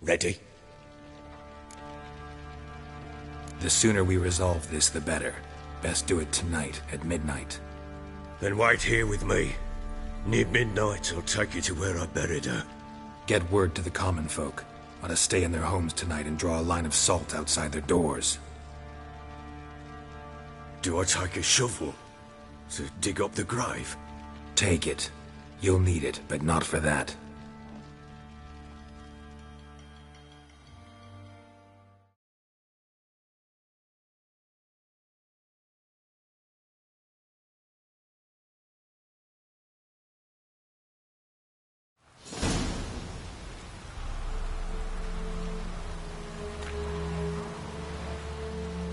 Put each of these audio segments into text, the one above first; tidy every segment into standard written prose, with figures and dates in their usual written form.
Ready? The sooner we resolve this, the better. Best do it tonight, at midnight. Then wait here with me. Near midnight, I'll take you to where I buried her. Get word to the common folk. Ought to stay in their homes tonight and draw a line of salt outside their doors. Do I take a shovel to dig up the grave? Take it. You'll need it, but not for that.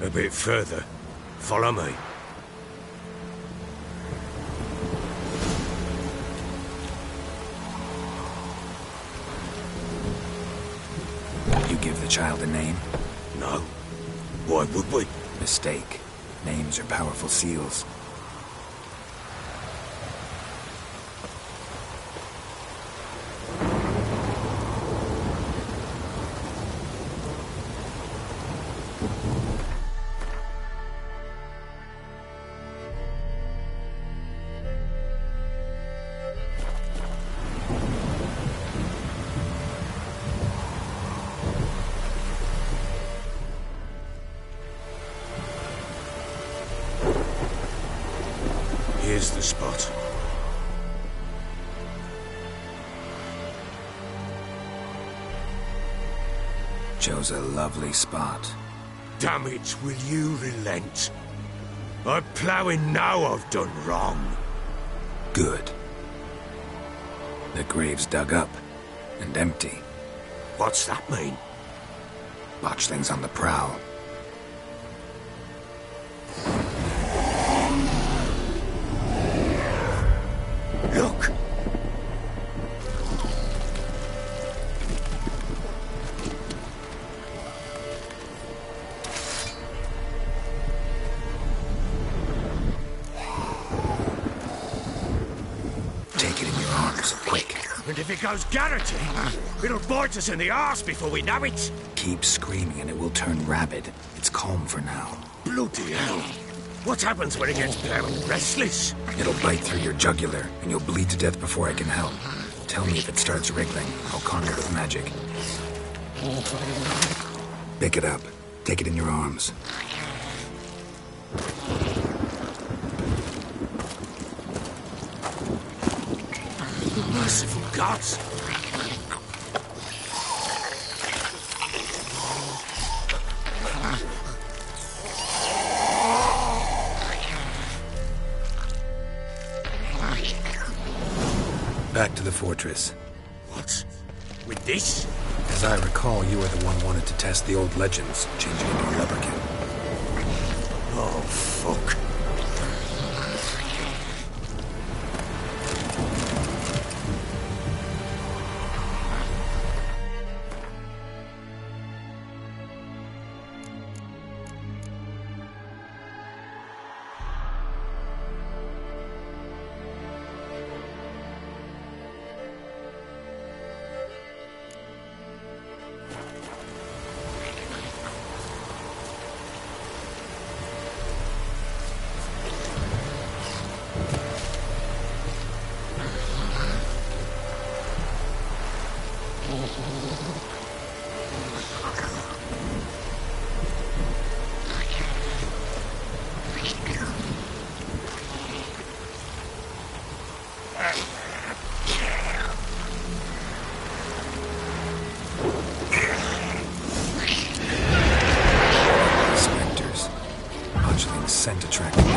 A bit further. Follow me. You give the child a name? No. Why would we? Mistake. Names are powerful seals. Here's the spot. Chose a lovely spot. Damn it, will you relent? I'm ploughing now I've done wrong. Good. The grave's dug up and empty. What's that mean? Botchling's on the prowl. Look! Take it in your arms, quick. And if it goes garroting, it'll bite us in the arse before we know it. Keep screaming and it will turn rabid. It's calm for now. Bloody hell. What happens when it gets very restless? It'll bite through your jugular, and you'll bleed to death before I can help. Tell me if it starts wriggling. I'll calm it with magic. Pick it up. Take it in your arms. Merciful gods! Back to the fortress. What? With this? As I recall, you were the one wanted to test the old legends, changing into a leprechaun. Oh, fuck. Spectres. Botchling's scent attracted me.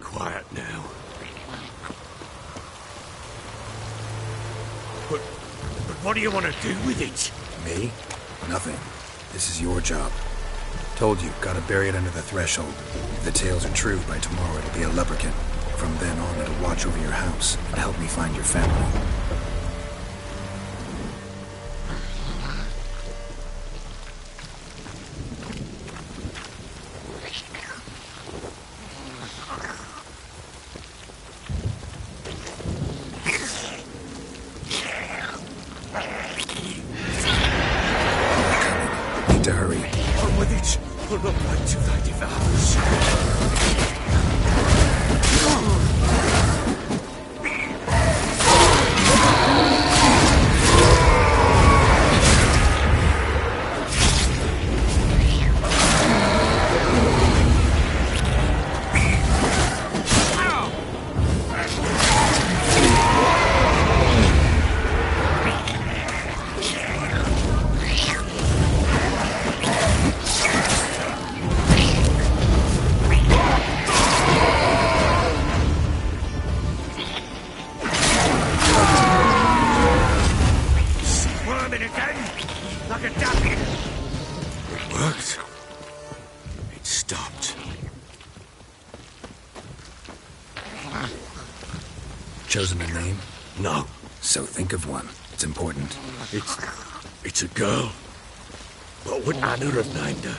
Quiet now. But what do you want to do with it? Me? Nothing. This is your job. Told you, gotta bury it under the threshold. If the tales are true, by tomorrow it'll be a lubberkin. From then on, it'll watch over your house and help me find your family. Need to hurry. On with it. Pull up right to thy devours. Worming again, like a duck. It worked. It stopped. Chosen a name? No, So think of one. It's important. it's a girl. What would Anna have named her?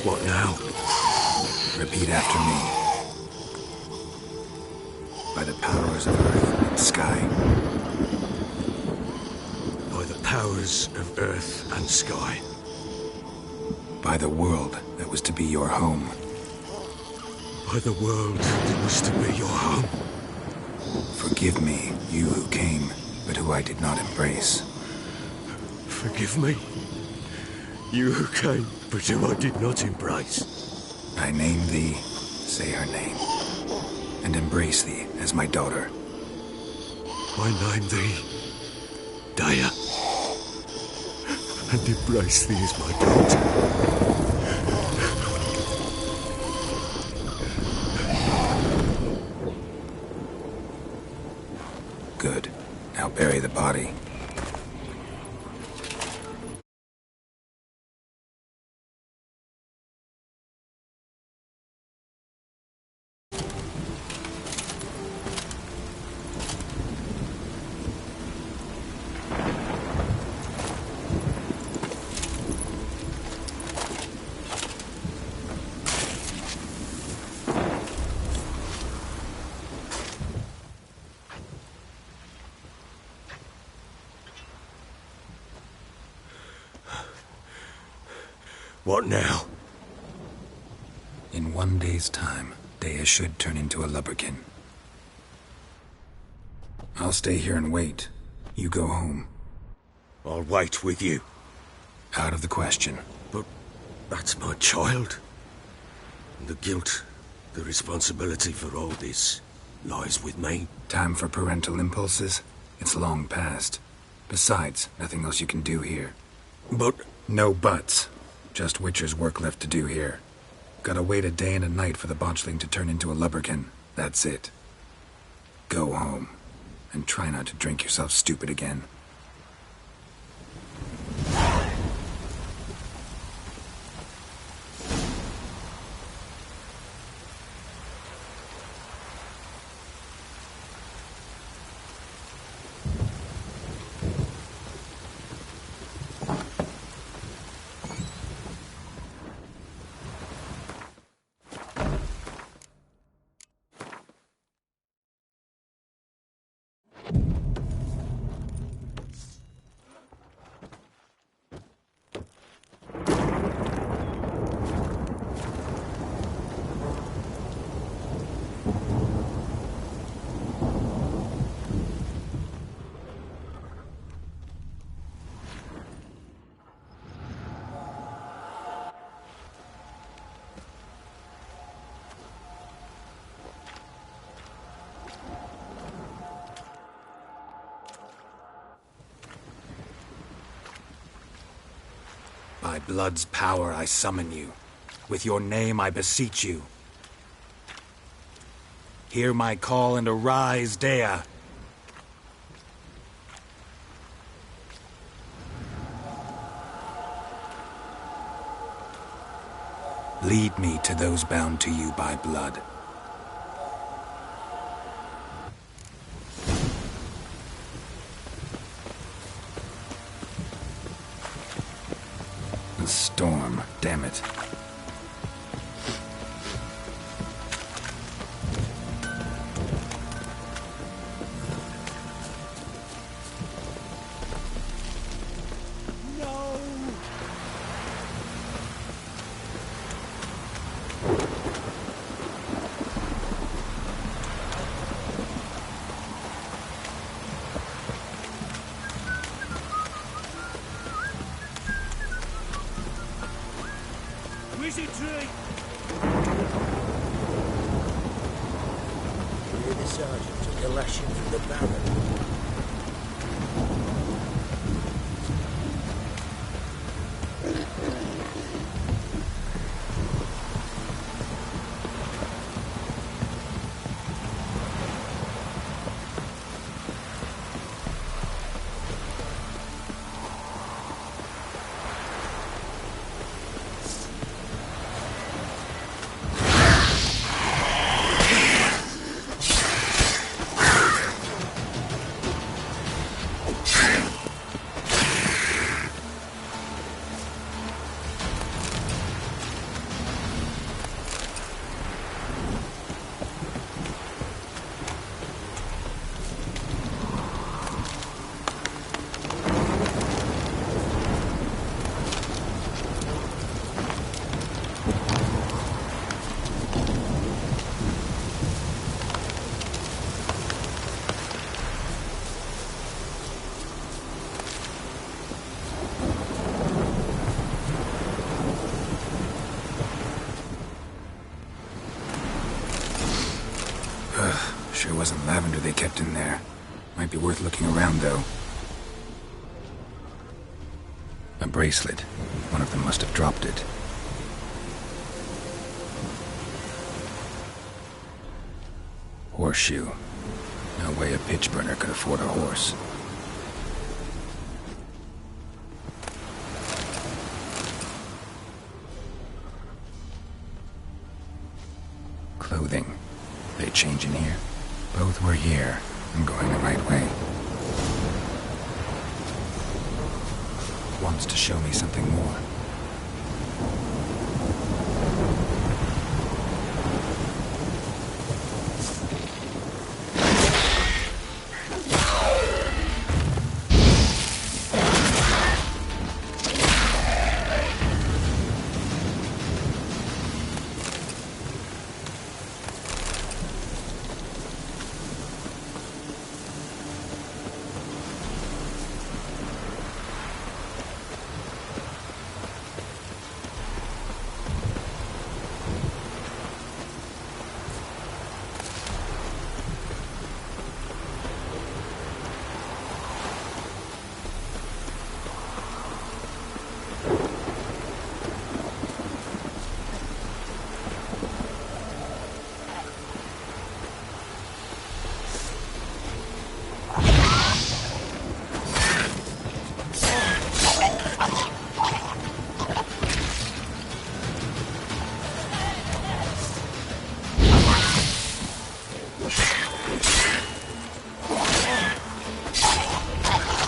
What now? Repeat after me. By the powers of earth and sky. By the powers of earth and sky. By the world that was to be your home. By the world that was to be your home. Forgive me, you who came, but who I did not embrace. Forgive me. You who came, but who I did not embrace. I name thee, say her name, and embrace thee as my daughter. I name thee Daya, and embrace thee as my daughter. Good. Now bury the body. What now? In 1 day's time, Daya should turn into a lubberkin. I'll stay here and wait. You go home. I'll wait with you. Out of the question. But that's my child. And the guilt, the responsibility for all this lies with me. Time for parental impulses? It's long past. Besides, nothing else you can do here. But No buts. Just Witcher's work left to do here. Gotta wait a day and a night for the botchling to turn into a lubberkin. That's it. Go home. And try not to drink yourself stupid again. By blood's power I summon you. With your name I beseech you. Hear my call and arise, Dea. Lead me to those bound to you by blood. The storm, damn it. Wizzy tree! You the sergeant took a lashing from the Baron. Sure wasn't lavender they kept in there. Might be worth looking around, though. A bracelet. One of them must have dropped it. Horseshoe. No way a pitch burner could afford a horse. Clothing. They change in here? Both were here. I'm going the right way. Wants to show me something more.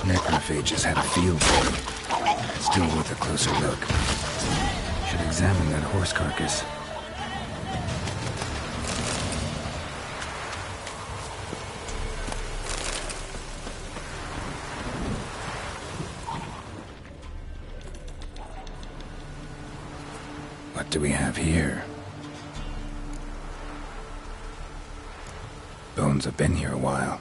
Necrophages had a field day. Still worth a closer look. Should examine that horse carcass. What do we have here? Bones have been here a while.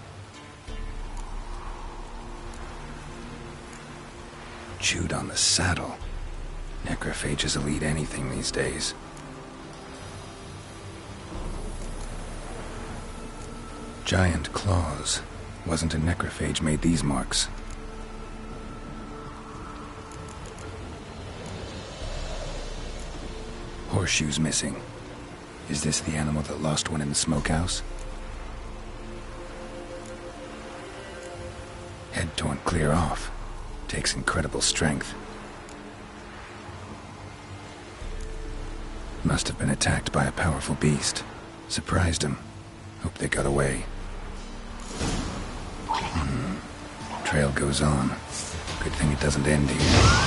Chewed on the saddle. Necrophages will eat anything these days. Giant claws. Wasn't a necrophage made these marks. Horseshoes missing. Is this the animal that lost one in the smokehouse? Head torn clear off. Takes incredible strength. Must have been attacked by a powerful beast. Surprised him. Hope they got away. Trail goes on. Good thing it doesn't end here.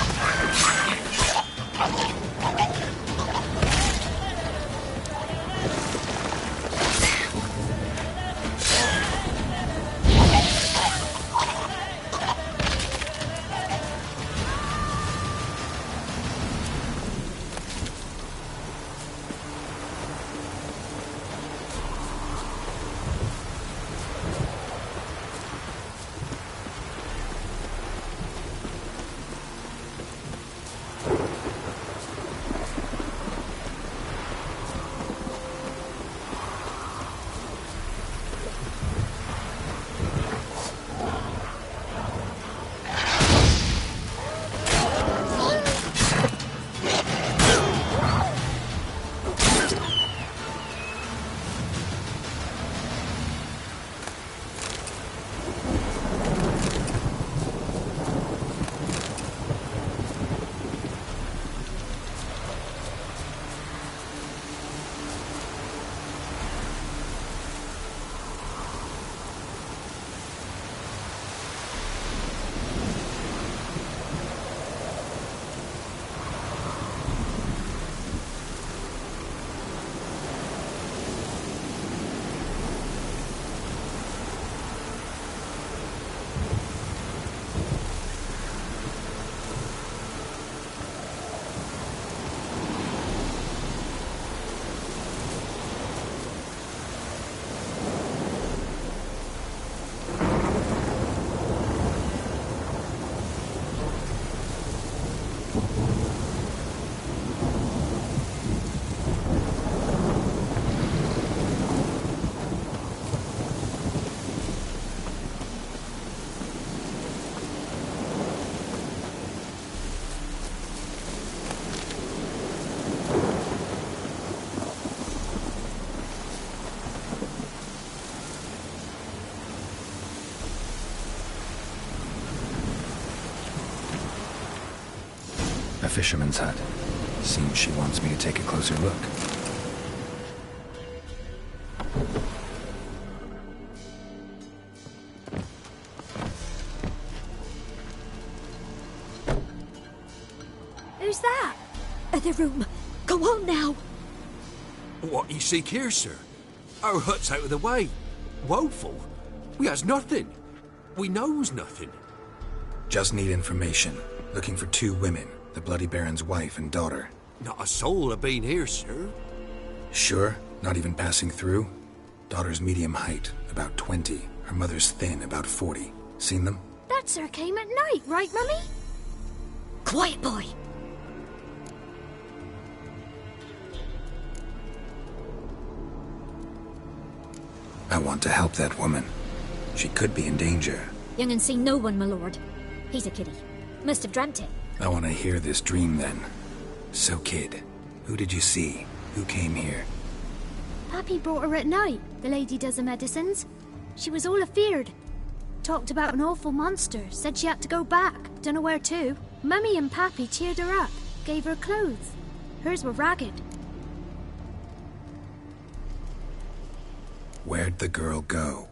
A fisherman's hut. Seems she wants me to take a closer look. Who's that? Other room. Go on now. What you seek here, sir? Our hut's out of the way. Woeful. We has nothing. We knows nothing. Just need information. Looking for 2 women. The Bloody Baron's wife and daughter. Not a soul have been here, sir. Sure? Not even passing through? Daughter's medium height, about 20. Her mother's thin, about 40. Seen them? That sir came at night, right, Mummy? Quiet, boy. I want to help that woman. She could be in danger. Young and seen no one, my lord. He's a kiddie. Must have dreamt it. I want to hear this dream then. So, kid, who did you see? Who came here? Pappy brought her at night. The lady does the medicines. She was all afeared. Talked about an awful monster. Said she had to go back. Dunno where to. Mummy and Pappy cheered her up. Gave her clothes. Hers were ragged. Where'd the girl go?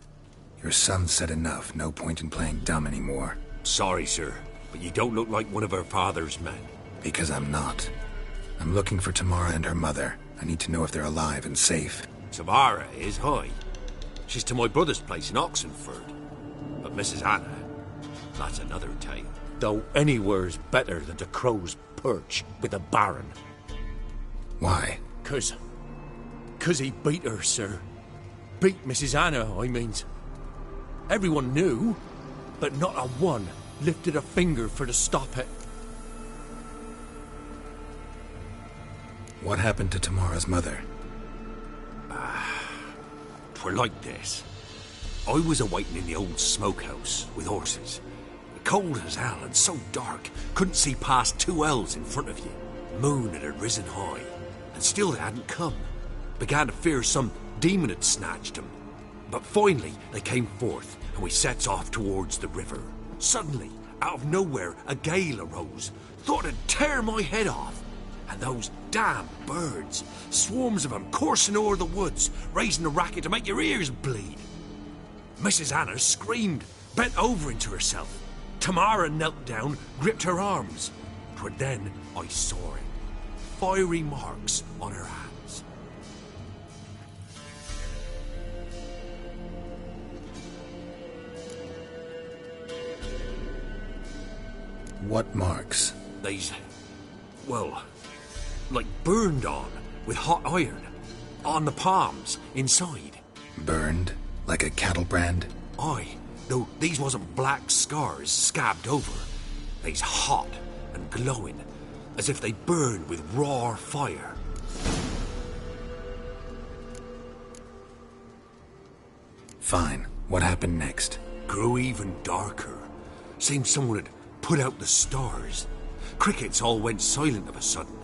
Your son said enough. No point in playing dumb anymore. Sorry, sir, but you don't look like one of her father's men. Because I'm not. I'm looking for Tamara and her mother. I need to know if they're alive and safe. Tamara is, hi. She's to my brother's place in Oxenford. But Mrs. Anna, that's another tale. Though anywhere's better than the Crow's Perch with a Baron. Why? 'Cause he beat her, sir. Beat Mrs. Anna, I means. Everyone knew, but not a one lifted a finger for to stop it. What happened to Tamara's mother? 'Twere like this. I was awaiting in the old smokehouse with horses. Cold as hell and so dark, couldn't see past 2 ells in front of you. Moon had risen high, and And still they hadn't come. Began to fear some demon had snatched them. But finally they came forth, and we sets off towards the river. Suddenly, out of nowhere, a gale arose. Thought it'd tear my head off. And those damn birds, swarms of them coursing o'er the woods, raising a racket to make your ears bleed. Mrs. Anna screamed, bent over into herself. Tamara knelt down, gripped her arms. 'Twere then I saw it. Fiery marks on her hands. What marks? They's, well, like burned on with hot iron. On the palms, inside. Burned? Like a cattle brand? Aye, though these wasn't black scars scabbed over. They's hot and glowing, as if they burned with raw fire. Fine. What happened next? Grew even darker. Seemed someone had put out the stars. Crickets all went silent of a sudden,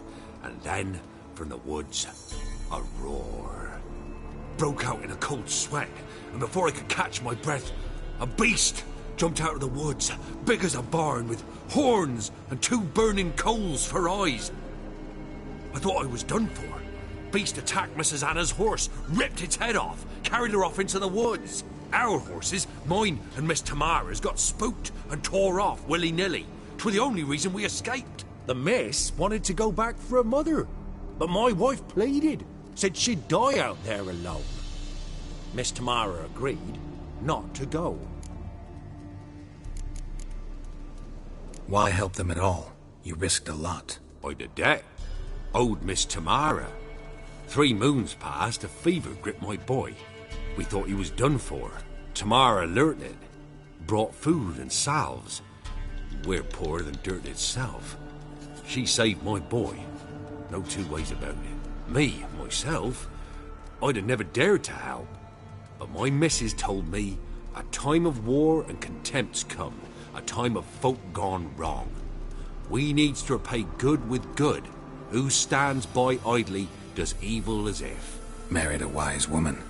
and then, from the woods, a roar. Broke out in a cold sweat, and before I could catch my breath, a beast jumped out of the woods, big as a barn, with horns and 2 burning coals for eyes. I thought I was done for. Beast attacked Mrs. Anna's horse, ripped its head off, carried her off into the woods. Our horses, mine and Miss Tamara's, got spooked and tore off willy-nilly. 'Twere the only reason we escaped. The miss wanted to go back for her mother, but my wife pleaded, said she'd die out there alone. Miss Tamara agreed not to go. Why help them at all? You risked a lot. I'd a debt. Owed Miss Tamara. 3 moons passed, a fever gripped my boy. We thought he was done for. Tamara learnt it. Brought food and salves. We're poorer than dirt itself. She saved my boy. No 2 ways about it. Me, myself, I'd have never dared to help. But my missus told me a time of war and contempt's come. A time of folk gone wrong. We needs to repay good with good. Who stands by idly does evil as if. Married a wise woman.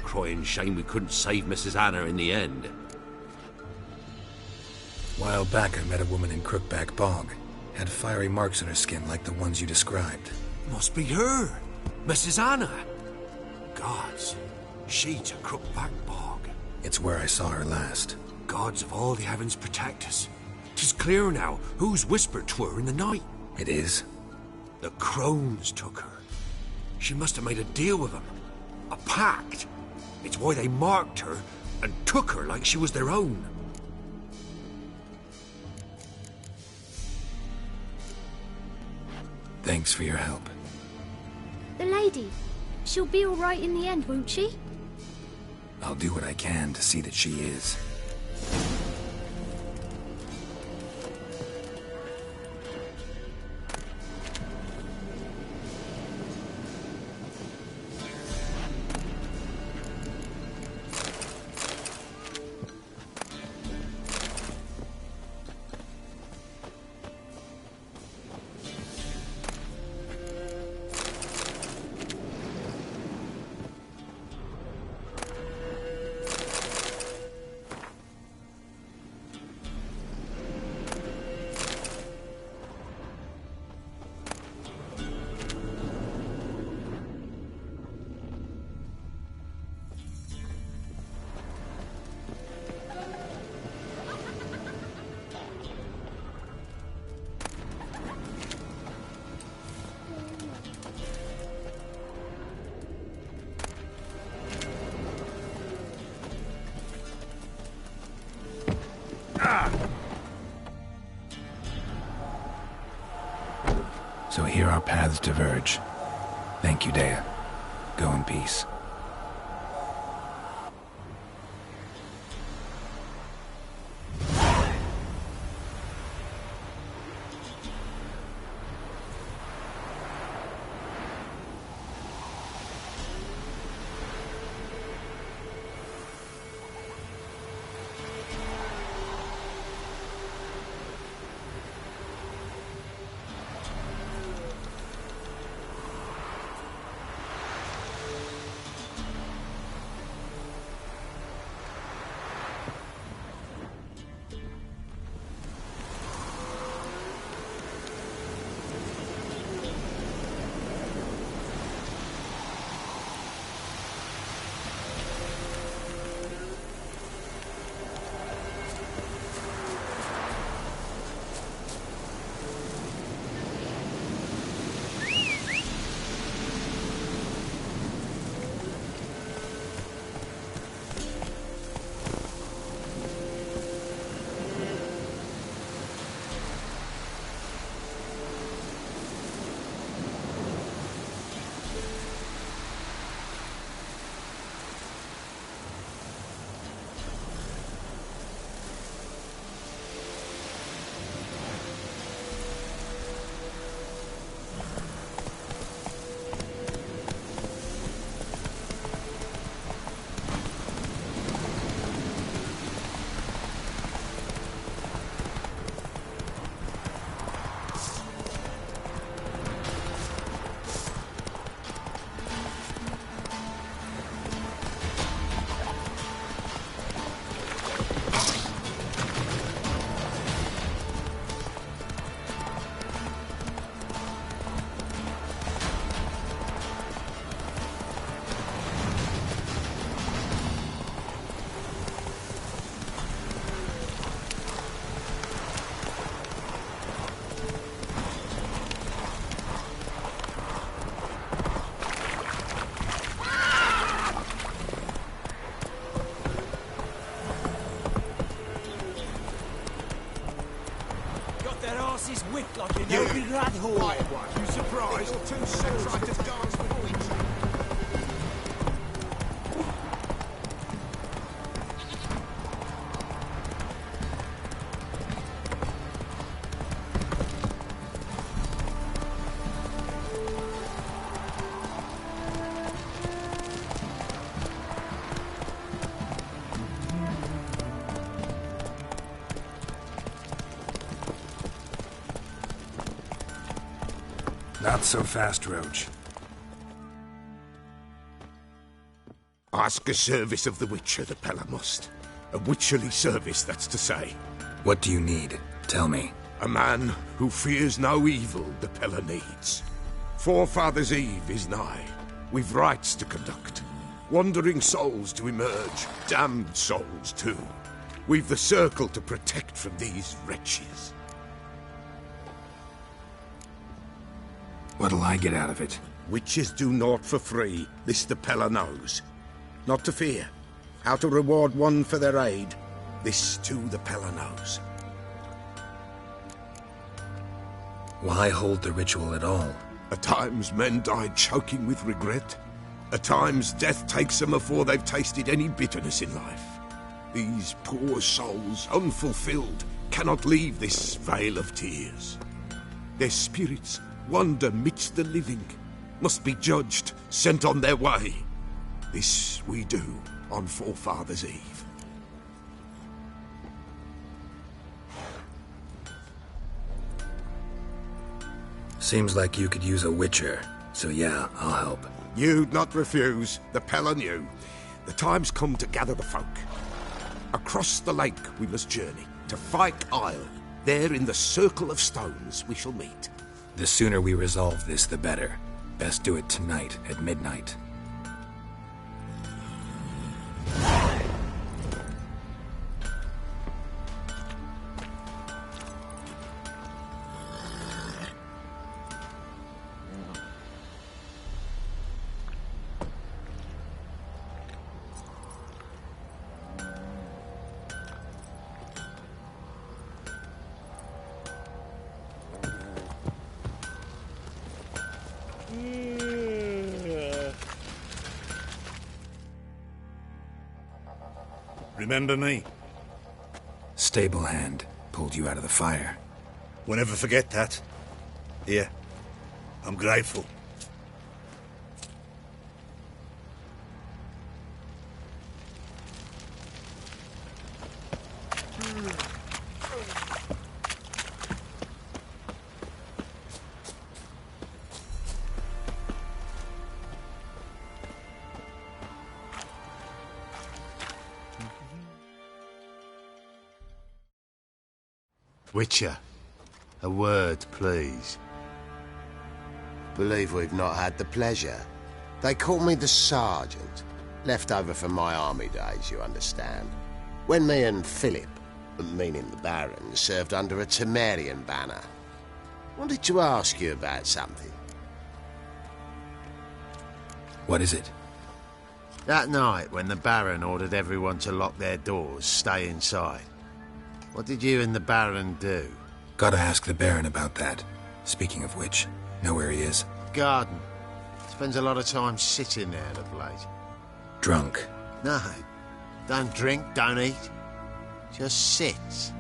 Crying shame we couldn't save Mrs. Anna in the end. While back I met a woman in Crookback Bog. Had fiery marks on her skin like the ones you described. Must be her, Mrs. Anna. Gods, she to Crookback Bog. It's where I saw her last. Gods of all the heavens protect us. 'Tis clear now whose whisper 'twere in the night. It is? The crones took her. She must have made a deal with them. A pact. It's why they marked her and took her like she was their own. Thanks for your help. The lady. She'll be all right in the end, won't she? I'll do what I can to see that she is. So here our paths diverge. Thank you, Dea. Go in peace. Their asses whipped like an open rat hole. Quiet one. You surprised? Your two sex tried to dance with a witch. Not so fast, Roach. Ask a service of the Witcher, the Pella must. A witcherly service, that's to say. What do you need? Tell me. A man who fears no evil the Pella needs. Forefathers' Eve is nigh. We've rites to conduct. Wandering souls to emerge. Damned souls, too. We've the circle to protect from these wretches. What'll I get out of it? Witches do naught for free, this the Pella knows. Not to fear. How to reward one for their aid, this too the Pella knows. Why hold the ritual at all? At times men die choking with regret. At times death takes them before they've tasted any bitterness in life. These poor souls, unfulfilled, cannot leave this vale of tears. Their spirits wander midst the living, must be judged, sent on their way. This we do on Forefathers' Eve. Seems like you could use a witcher, so yeah, I'll help. You'd not refuse, the Pella knew. The time's come to gather the folk. Across the lake we must journey, to Fyke Isle. There in the circle of stones we shall meet. The sooner we resolve this, the better. Best do it tonight at midnight. Remember me? Stable hand pulled you out of the fire. We'll never forget that. Here, I'm grateful. Witcher, a word, please. Believe we've not had the pleasure. They call me the Sergeant. Left over from my army days, you understand. When me and Philip, meaning the Baron, served under a Temerian banner. Wanted to ask you about something. What is it? That night when the Baron ordered everyone to lock their doors, stay inside. What did you and the Baron do? Gotta ask the Baron about that. Speaking of which, know where he is? Garden. Spends a lot of time sitting there of late. Drunk. No. Don't drink, don't eat. Just sits.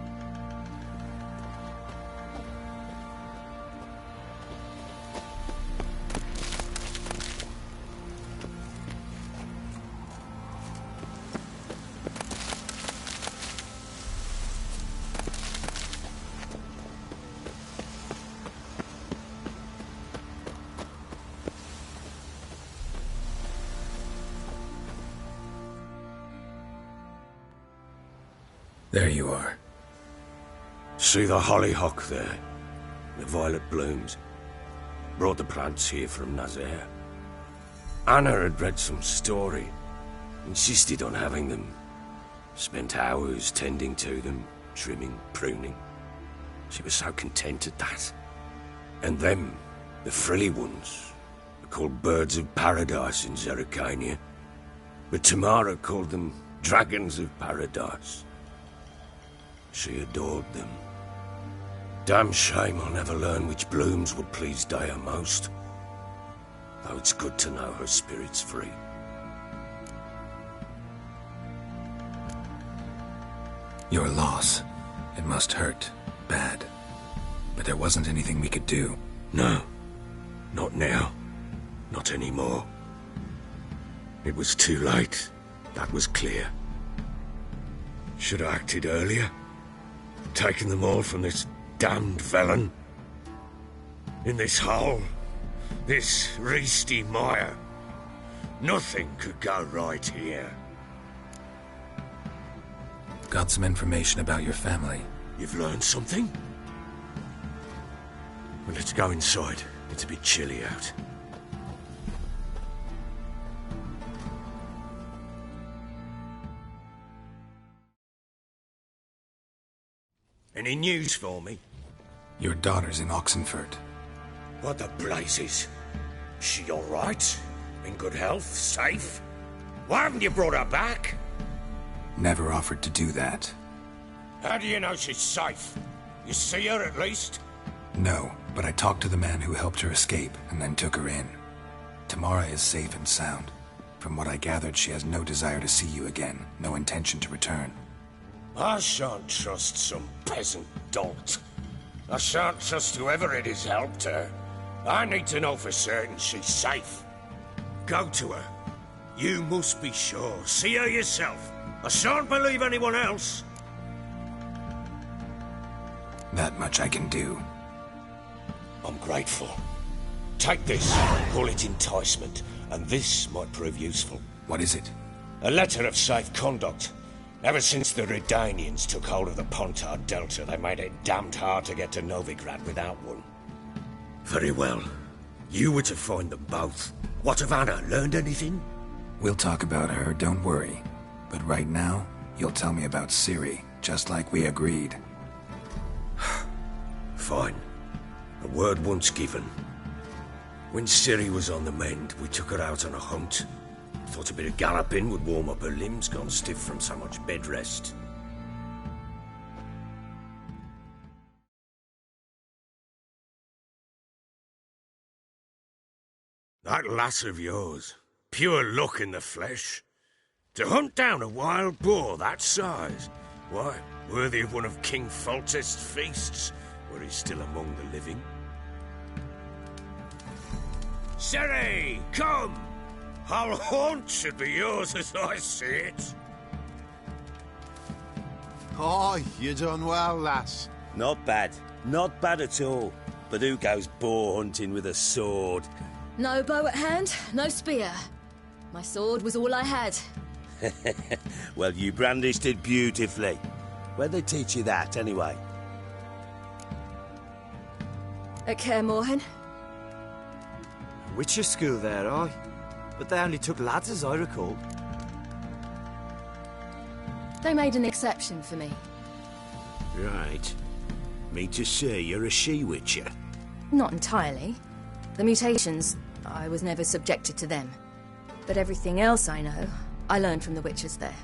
There you are. See the hollyhock there? The violet blooms. Brought the plants here from Nazaire. Anna had read some story. Insisted on having them. Spent hours tending to them, trimming, pruning. She was so content at that. And them, the frilly ones, are called birds of paradise in Zerrikania. But Tamara called them dragons of paradise. She adored them. Damn shame I'll never learn which blooms would please Dea most. Though it's good to know her spirit's free. Your loss. It must hurt. Bad. But there wasn't anything we could do. No. Not now. Not anymore. It was too late. That was clear. Should have acted earlier. Taken them all from this damned felon. In this hole. This reesty mire. Nothing could go right here. Got some information about your family. You've learned something? Well, let's go inside. It's a bit chilly out. Any news for me? Your daughter's in Oxenford. What the blazes? She all right? In good health? Safe? Why haven't you brought her back? Never offered to do that. How do you know she's safe? You see her at least? No, but I talked to the man who helped her escape and then took her in. Tamara is safe and sound. From what I gathered, she has no desire to see you again, no intention to return. I shan't trust some peasant dolt. I shan't trust whoever it is helped her. I need to know for certain she's safe. Go to her. You must be sure. See her yourself. I shan't believe anyone else. That much I can do. I'm grateful. Take this, call it enticement, and this might prove useful. What is it? A letter of safe conduct. Ever since the Redanians took hold of the Pontard Delta, they made it damned hard to get to Novigrad without one. Very well. You were to find them both. What of Anna? Learned anything? We'll talk about her, don't worry. But right now, you'll tell me about Ciri, just like we agreed. Fine. A word once given. When Ciri was on the mend, we took her out on a hunt. Thought a bit of galloping would warm up her limbs, gone stiff from so much bed rest. That lass of yours, pure luck in the flesh. To hunt down a wild boar that size, why, worthy of one of King Foltest's feasts, where he's still among the living. Ciri, come! Whole haunt should be yours as I see it. Oh, you done well, lass. Not bad. Not bad at all. But who goes boar hunting with a sword? No bow at hand, no spear. My sword was all I had. Well, you brandished it beautifully. Where'd they teach you that, anyway? At Kaer Morhen. Witcher school there, aye. But they only took lads, as I recall. They made an exception for me. Right. Me to say you're a she-witcher. Not entirely. The mutations, I was never subjected to them. But everything else I know, I learned from the witches there.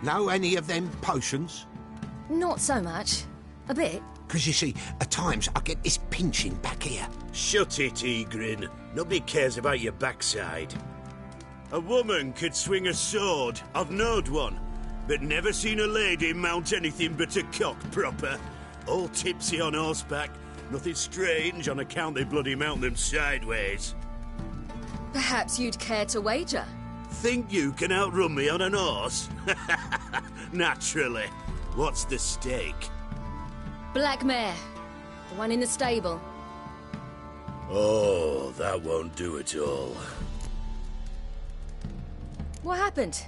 Know any of them potions? Not so much. A bit. Because you see, at times I get this pinching back here. Shut it, Egrin. Nobody cares about your backside. A woman could swing a sword. I've knowed one. But never seen a lady mount anything but a cock proper. All tipsy on horseback. Nothing strange on account they bloody mount them sideways. Perhaps you'd care to wager? Think you can outrun me on an horse? Naturally. What's the stake? Black mare. The one in the stable. Oh, that won't do at all. What happened?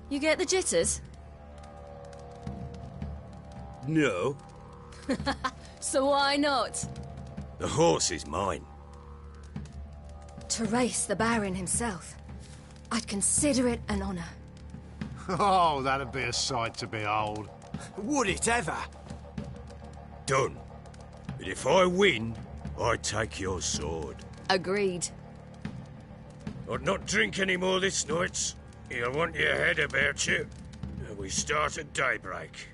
You get the jitters? No. So why not? The horse is mine. To race the Baron himself. I'd consider it an honor. Oh, that'd be a sight to behold. Would it ever? Done. But if I win, I take your sword. Agreed. I'd not drink any more this night. You'll want your head about you. We start at daybreak.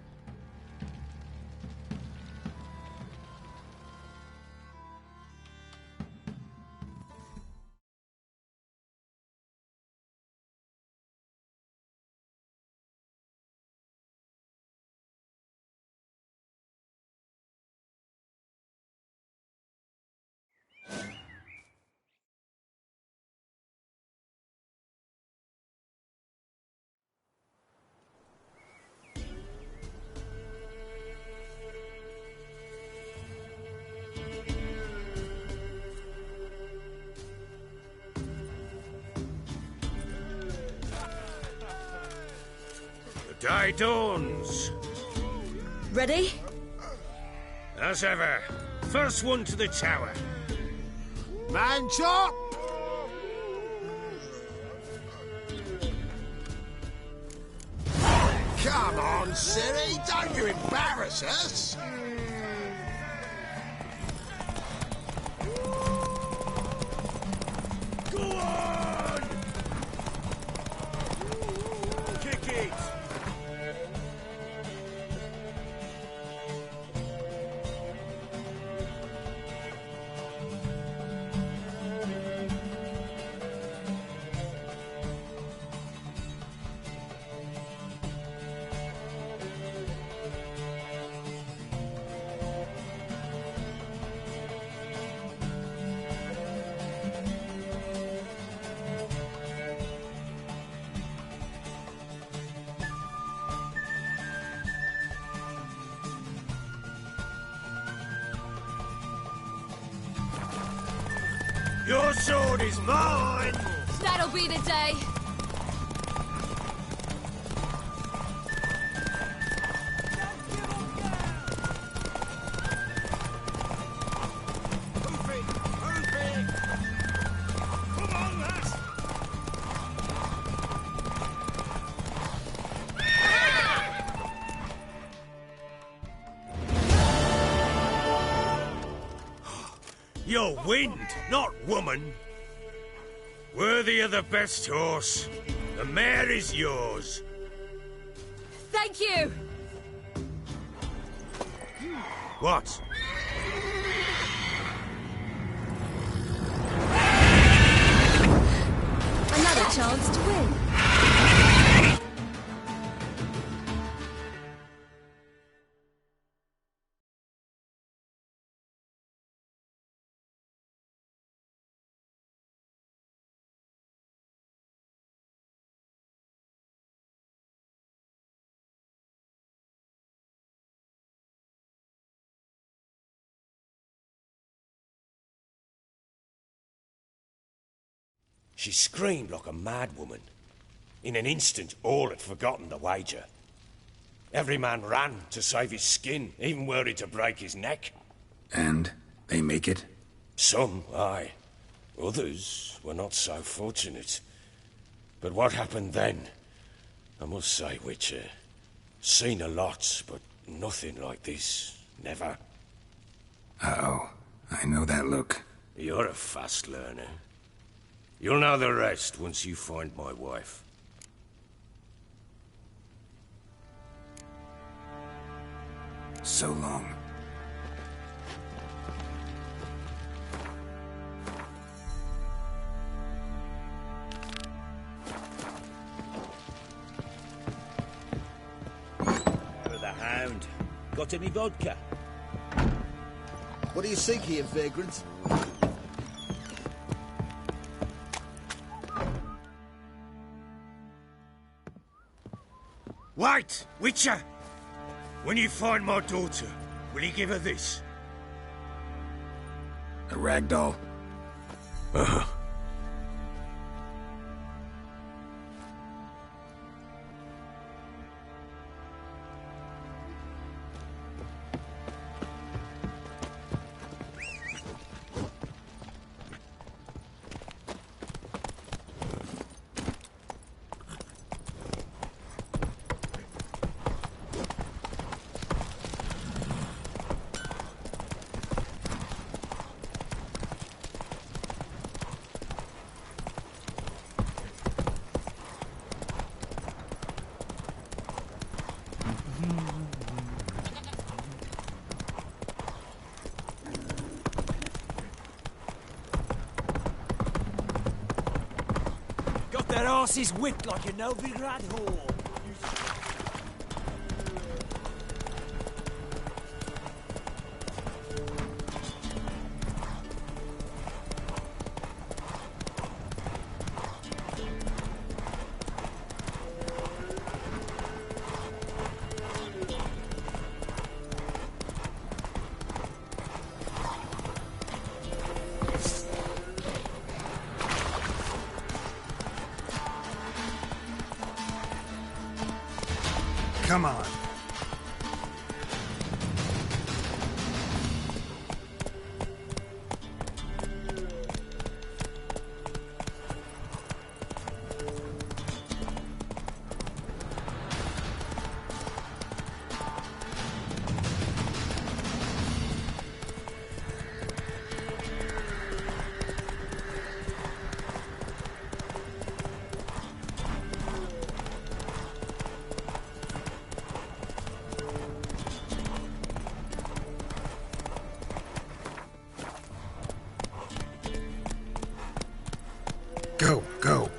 day dawns. Ready? As ever. First one to the tower. Man chop! Come on, Siri, don't you embarrass us! Go on! Kick it! Your sword is mine! That'll be the day. Move it! Move it! Come on, lass! You're wind, not woman. Worthy of the best horse. The mare is yours. Thank you. What? Another chance to win. She screamed like a mad woman. In an instant, all had forgotten the wager. Every man ran to save his skin, even worried to break his neck. And they make it? Some, aye. Others were not so fortunate. But what happened then? I must say, Witcher, seen a lot, but nothing like this. Never. Uh-oh. I know that look. You're a fast learner. You'll know the rest once you find my wife. So long. For the hound. Got any vodka? What do you seek here, vagrant? Wait, Witcher! When you find my daughter, will you give her this? A ragdoll? Uh-huh. That arse is whipped like a Novigrad whore. Come on. Go, go.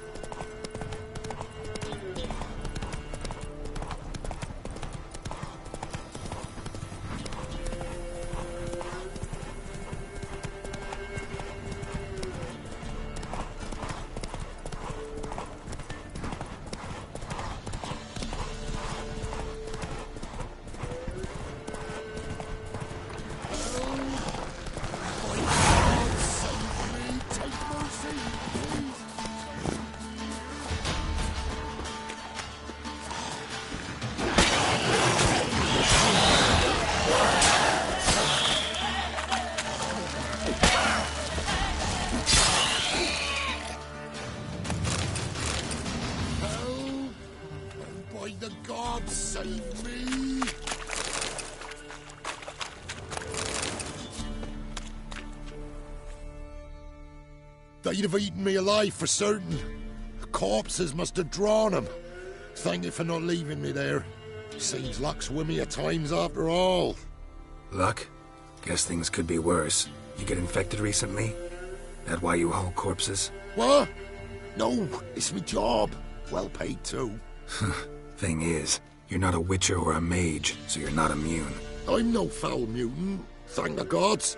By the gods, save me! They'd have eaten me alive for certain. Corpses must have drawn them. Thank you for not leaving me there. Seems luck's with me at times after all. Luck? Guess things could be worse. You get infected recently? That why you haul corpses? What? No, it's my job. Well paid too. Thing is, you're not a witcher or a mage, so you're not immune. I'm no foul mutant, thank the gods.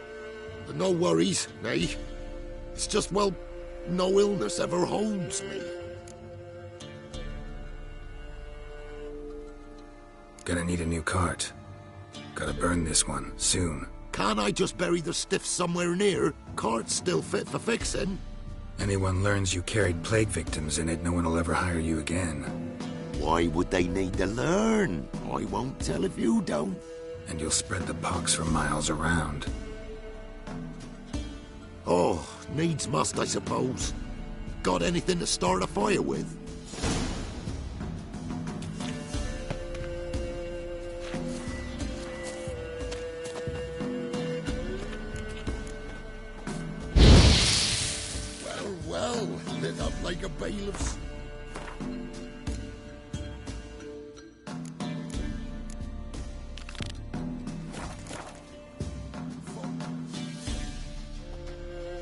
But no worries, nay. It's just, well, no illness ever holds me. Gonna need a new cart. Gotta burn this one, soon. Can't I just bury the stiff somewhere near? Cart's still fit for fixing. Anyone learns you carried plague victims in it, no one will ever hire you again. Why would they need to learn? I won't tell if you don't. And you'll spread the pox for miles around. Oh, needs must, I suppose. Got anything to start a fire with? Well, lit up like a bailiff's.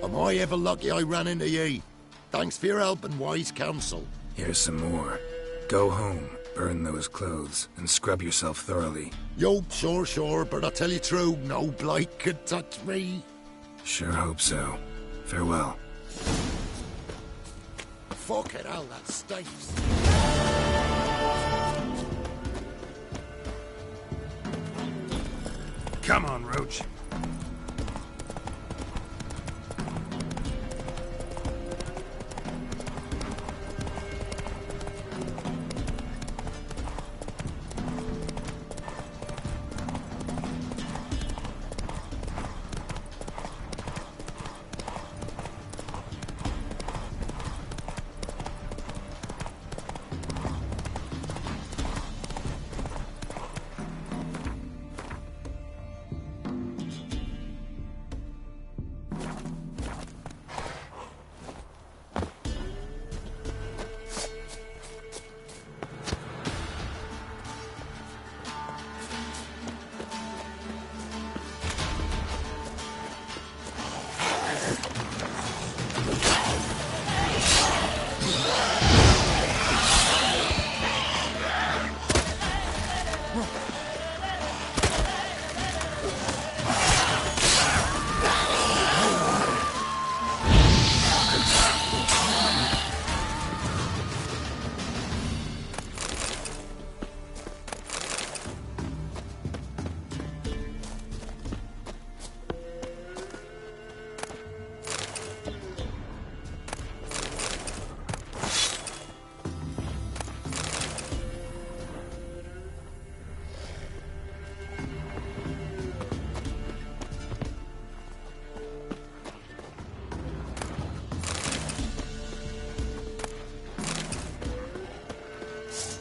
Am I ever lucky I ran into ye? Thanks for your help and wise counsel. Here's some more. Go home, burn those clothes, and scrub yourself thoroughly. Yo, sure, but I tell you true, no blight could touch me. Sure hope so. Farewell. Fucking hell, that stinks. Come on, Roach.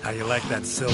How you like that silver?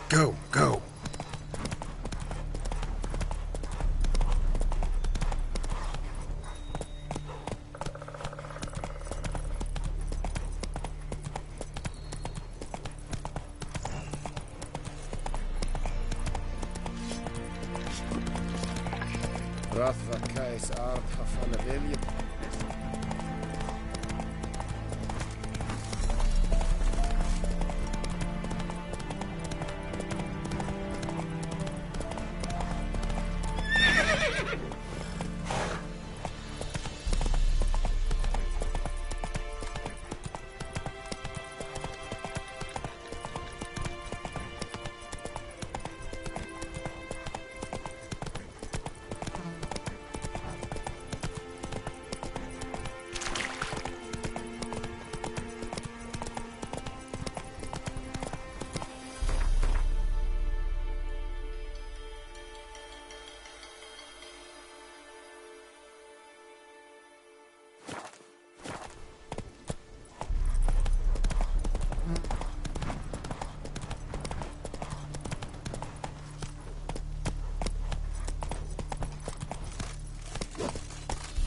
Go, go. Rathva Kais Arpa van de William.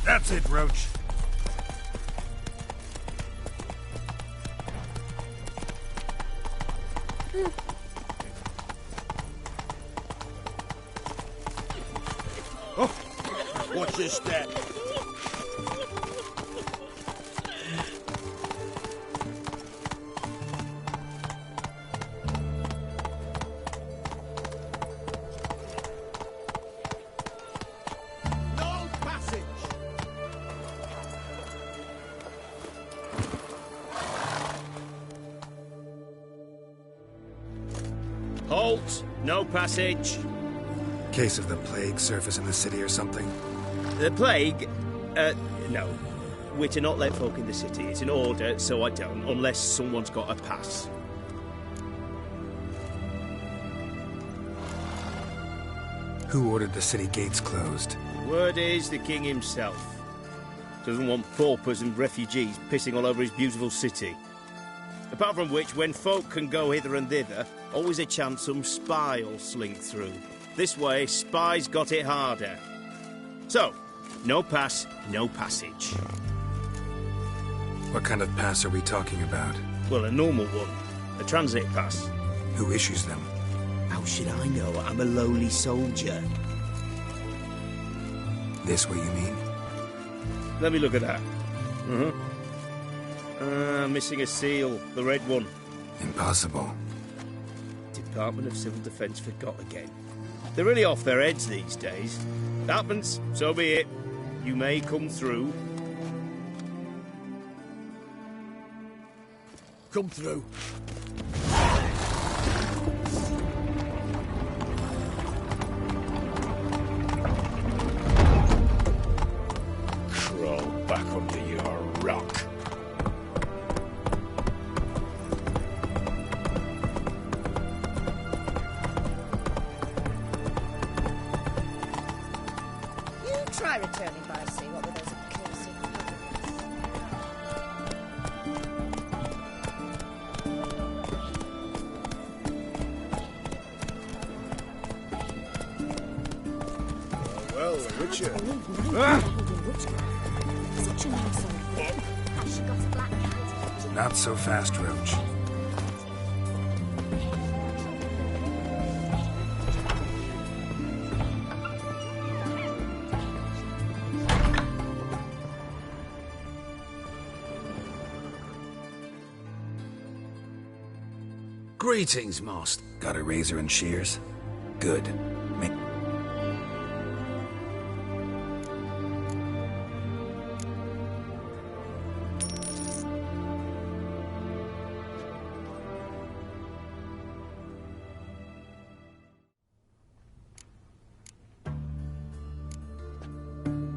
That's it, Roach. Oh, what's this step? No passage. Halt! No passage. Case of the plague surface in the city or something? The plague? No. We're to not let folk in the city. It's an order, so I don't, unless someone's got a pass. Who ordered the city gates closed? Word is the king himself. Doesn't want paupers and refugees pissing all over his beautiful city. Apart from which, when folk can go hither and thither, always a chance some spy will slink through. This way, spies got it harder. So, no pass, no passage. What kind of pass are we talking about? Well, a normal one. A transit pass. Who issues them? How should I know? I'm a lowly soldier. This what you mean? Let me look at that. Missing a seal. The red one. Impossible. Department of Civil Defence forgot again. They're really off their heads these days. Happens, so be it. You may come through. Come through. Crawl back under your rock. You try returning by sea, what with those accursed Well, Richard. Such a nice old thing. Has she got a black cat? Not so fast, Roach. Greetings, master. Got a razor and shears? Good. Make...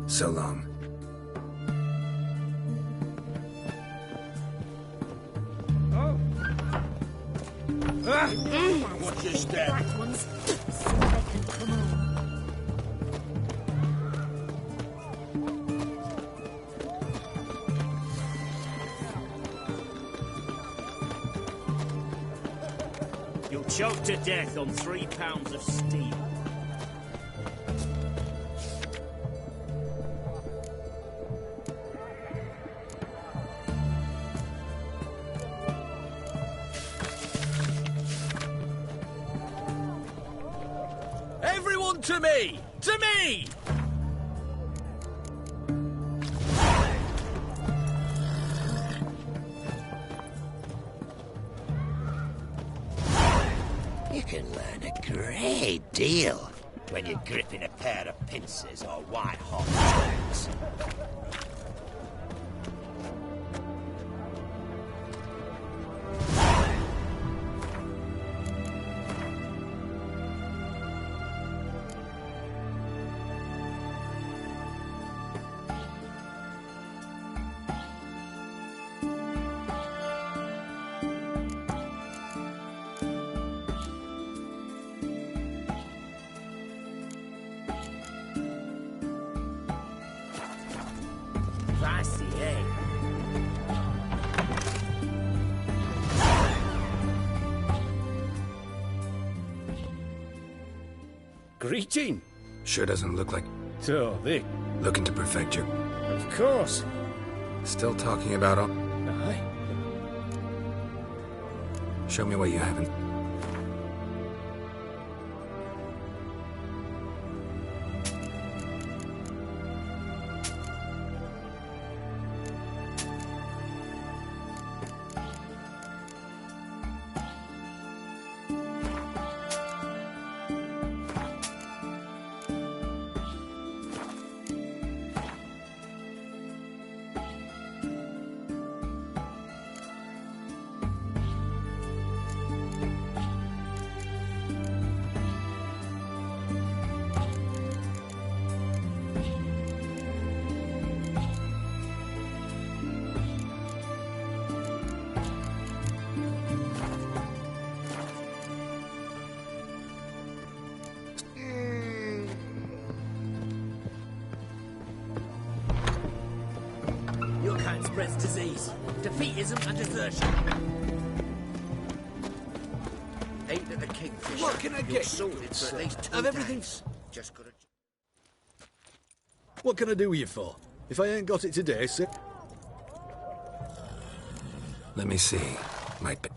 So long. Watch your step. Black ones. So they can come on. You'll choke to death on 3 pounds of steel. Everyone to me! To me! You can learn a great deal when you're gripping a pair of pincers or white-hot tongs. Classy, eh? Greeting. Sure doesn't look like... So, Vic. Looking to perfect your... Of course. Still talking about... Aye. Show me what you haven't... Tourette disease, defeatism and desertion. Ain't that the Kingfisher? What can I You're get? sorted for at least 2 Have everything- days. Just gotta... What can I do with you for? If I ain't got it today, sir... Let me see. Might be...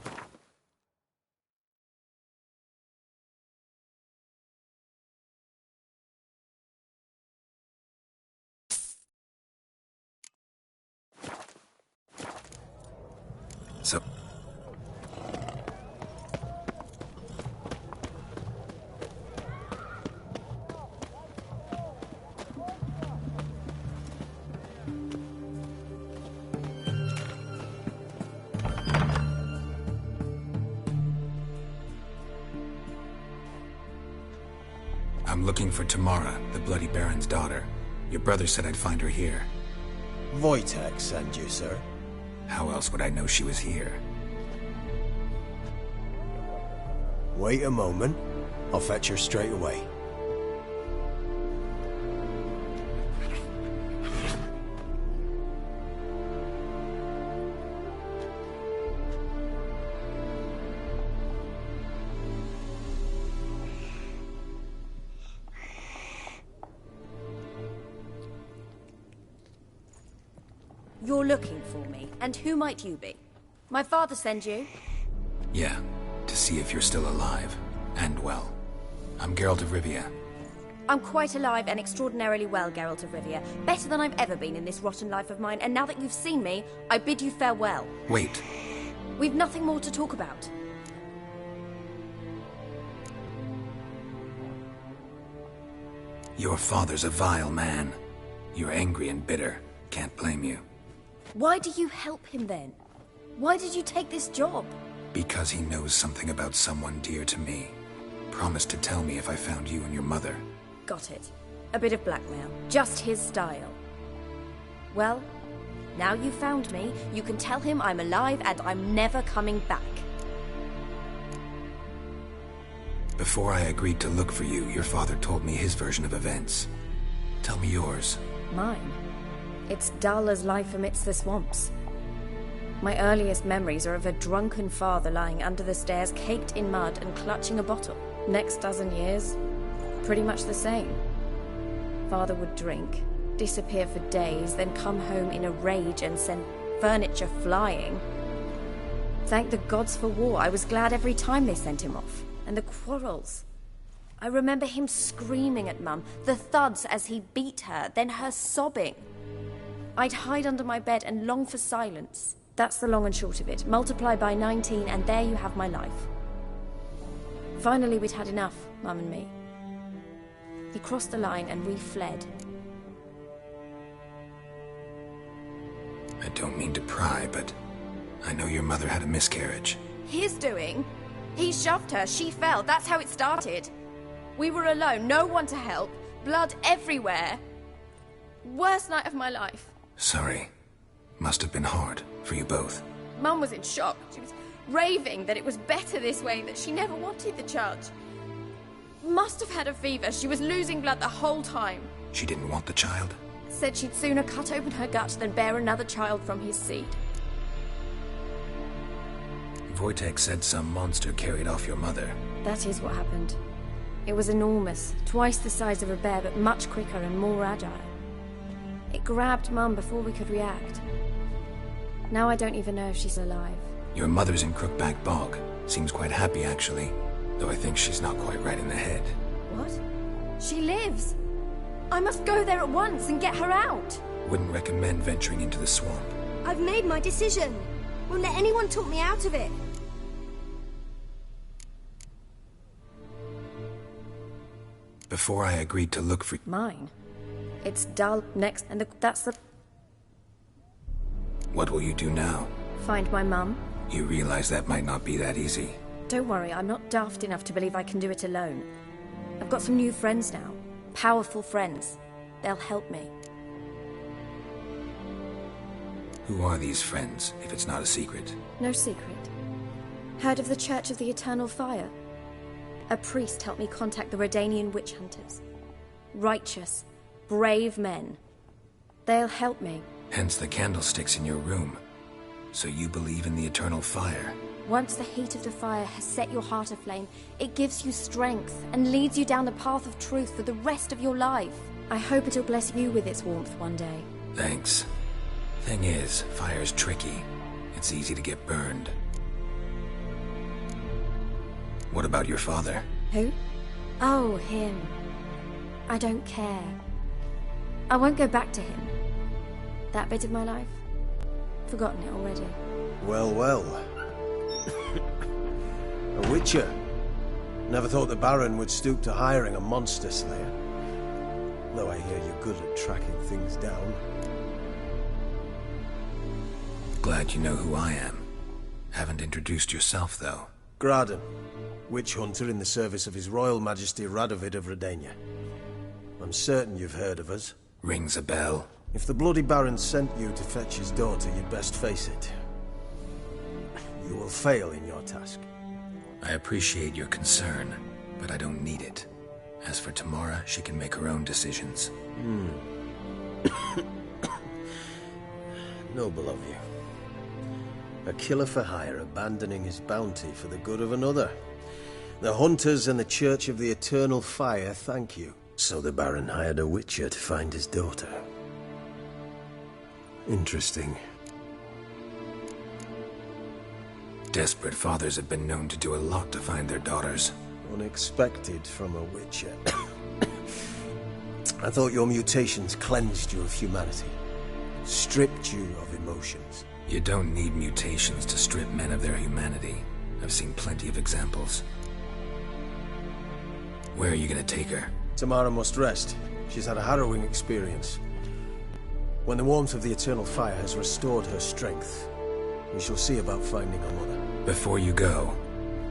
So... I'm looking for Tamara, the Bloody Baron's daughter. Your brother said I'd find her here. Wojtek sent you, sir. How else would I know she was here? Wait a moment. I'll fetch her straight away. You're looking for me, and who might you be? My father sent you? Yeah, to see if you're still alive. And well. I'm Geralt of Rivia. I'm quite alive and extraordinarily well, Geralt of Rivia. Better than I've ever been in this rotten life of mine, and now that you've seen me, I bid you farewell. Wait. We've nothing more to talk about. Your father's a vile man. You're angry and bitter. Can't blame you. Why do you help him then? Why did you take this job? Because he knows something about someone dear to me. Promised to tell me if I found you and your mother. Got it. A bit of blackmail. Just his style. Well, now you've found me, you can tell him I'm alive and I'm never coming back. Before I agreed to look for you, your father told me his version of events. Tell me yours. Mine? It's dull as life amidst the swamps. My earliest memories are of a drunken father lying under the stairs, caked in mud and clutching a bottle. Next dozen years, pretty much the same. Father would drink, disappear for days, then come home in a rage and send furniture flying. Thank the gods for war. I was glad every time they sent him off. And the quarrels. I remember him screaming at Mum, the thuds as he beat her, then her sobbing. I'd hide under my bed and long for silence. That's the long and short of it. Multiply by 19 and there you have my life. Finally we'd had enough, Mum and me. He crossed the line and we fled. I don't mean to pry, but I know your mother had a miscarriage. His doing? He shoved her, she fell, that's how it started. We were alone, no one to help, blood everywhere. Worst night of my life. Sorry. Must have been hard for you both. Mum was in shock. She was raving that it was better this way, that she never wanted the child. Must have had a fever. She was losing blood the whole time. She didn't want the child? Said she'd sooner cut open her gut than bear another child from his seed. Wojtek said some monster carried off your mother. That is what happened. It was enormous, twice the size of a bear, but much quicker and more agile. It grabbed Mum before we could react. Now I don't even know if she's alive. Your mother's in Crookback Bog. Seems quite happy, actually. Though I think she's not quite right in the head. What? She lives! I must go there at once and get her out! Wouldn't recommend venturing into the swamp. I've made my decision. Won't let anyone talk me out of it. Before I agreed to look for... Mine? It's dull next, and that's the... What will you do now? Find my mum. You realize that might not be that easy. Don't worry, I'm not daft enough to believe I can do it alone. I've got some new friends now. Powerful friends. They'll help me. Who are these friends, if it's not a secret? No secret. Heard of the Church of the Eternal Fire? A priest helped me contact the Redanian witch hunters. Righteous, brave men. They'll help me. Hence the candlesticks in your room. So you believe in the eternal fire? Once the heat of the fire has set your heart aflame, it gives you strength and leads you down the path of truth for the rest of your life. I hope it'll bless you with its warmth one day. Thanks. Thing is, fire's tricky. It's easy to get burned. What about your father? Who? Oh, him. I don't care. I won't go back to him. That bit of my life? Forgotten it already. Well, well. A witcher. Never thought the Baron would stoop to hiring a monster slayer. Though I hear you're good at tracking things down. Glad you know who I am. Haven't introduced yourself, though. Graden, witch hunter in the service of His Royal Majesty Radovid of Redania. I'm certain you've heard of us. Rings a bell. If the Bloody Baron sent you to fetch his daughter, you'd best face it. You will fail in your task. I appreciate your concern, but I don't need it. As for Tamara, she can make her own decisions. Noble of you. A killer for hire abandoning his bounty for the good of another. The hunters and the Church of the Eternal Fire thank you. So the Baron hired a witcher to find his daughter. Interesting. Desperate fathers have been known to do a lot to find their daughters. Unexpected from a witcher. I thought your mutations cleansed you of humanity. Stripped you of emotions. You don't need mutations to strip men of their humanity. I've seen plenty of examples. Where are you gonna take her? Tamara must rest. She's had a harrowing experience. When the warmth of the Eternal Fire has restored her strength, we shall see about finding her mother. Before you go,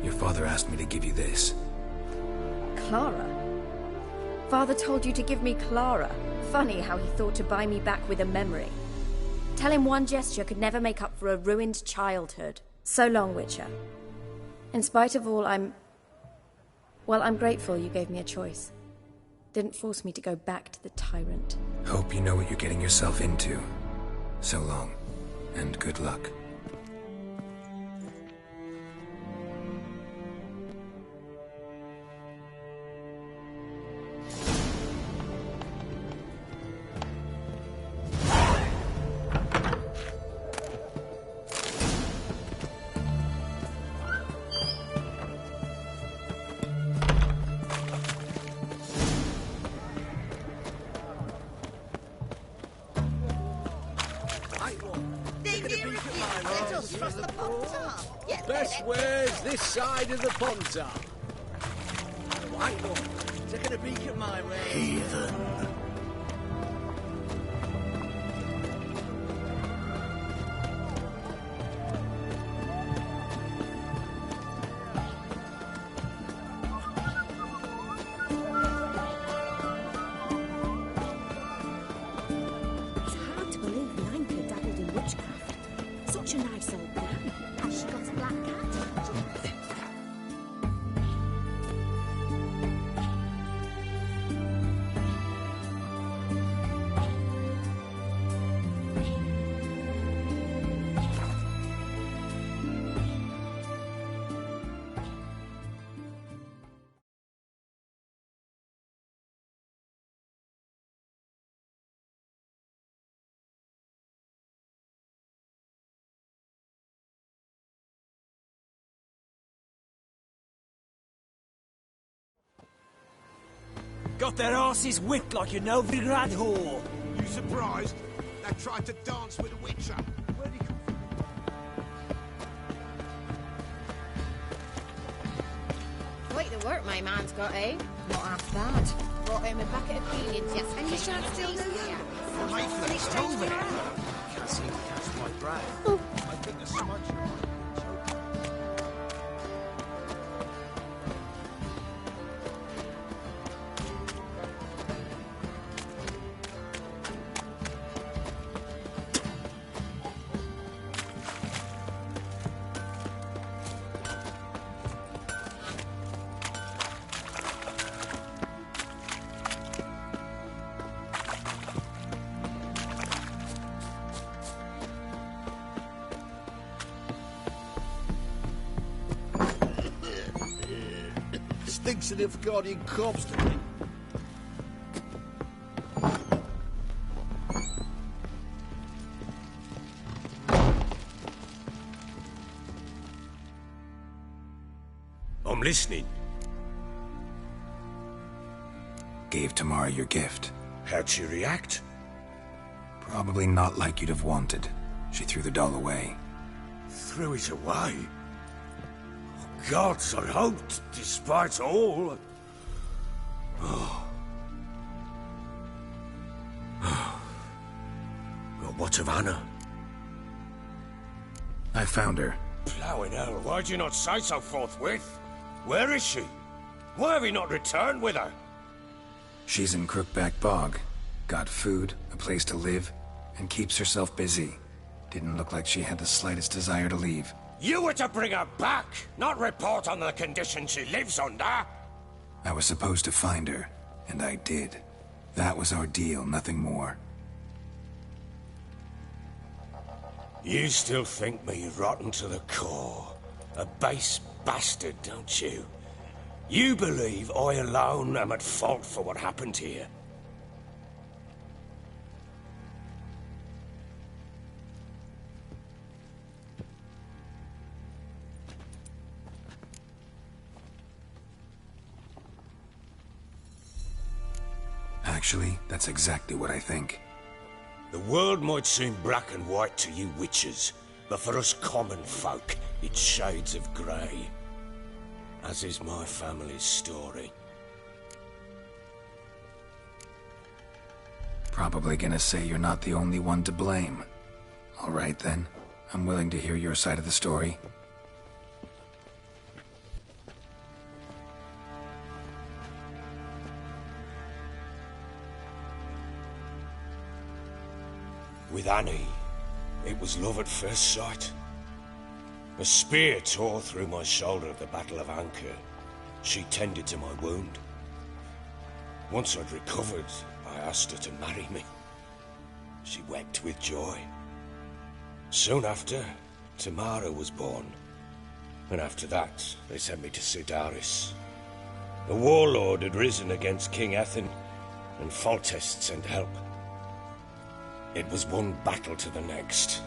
your father asked me to give you this. Clara? Father told you to give me Clara. Funny how he thought to buy me back with a memory. Tell him one gesture could never make up for a ruined childhood. So long, Witcher. In spite of all, I'm grateful you gave me a choice. Didn't force me to go back to the tyrant. Hope you know what you're getting yourself into. So long, and good luck. Best ways this side of the Pontar. White one, taking a peek at my way. Heathen. It's hard to believe Nanka dabbled in witchcraft. Such a nice old man. Has she got a black cat? Got their asses whipped like a Novigrad whore. You surprised? They tried to dance with a witcher. Where'd he come from? Quite the work my man's got, eh? Not half bad. Brought him a bucket of peelings yesterday. And you shan't still know that? The Mayfield's still there. Can't seem to catch my breath. I think the smudge might be choking. thinks of the guardian constantly. I'm listening. Gave Tamara your gift. How'd she react? Probably not like you'd have wanted. She threw the doll away. Threw it away? Oh, gods, I hoped, despite all... Oh. Well, what of Anna? I found her. Plowing hell, why'd you not say so forthwith? Where is she? Why have you not returned with her? She's in Crookback Bog. Got food, a place to live, and keeps herself busy. Didn't look like she had the slightest desire to leave. You were to bring her back, not report on the conditions she lives under. I was supposed to find her, and I did. That was our deal, nothing more. You still think me rotten to the core. A base bastard, don't you? You believe I alone am at fault for what happened here. Actually, that's exactly what I think. The world might seem black and white to you witches, but for us common folk, it's shades of grey. As is my family's story. Probably gonna say you're not the only one to blame. All right then, I'm willing to hear your side of the story. With Annie, it was love at first sight. A spear tore through my shoulder at the Battle of Anchor. She tended to my wound. Once I'd recovered, I asked her to marry me. She wept with joy. Soon after, Tamara was born. And after that, they sent me to Sidaris. A warlord had risen against King Ethain, and Foltest sent help. It was one battle to the next,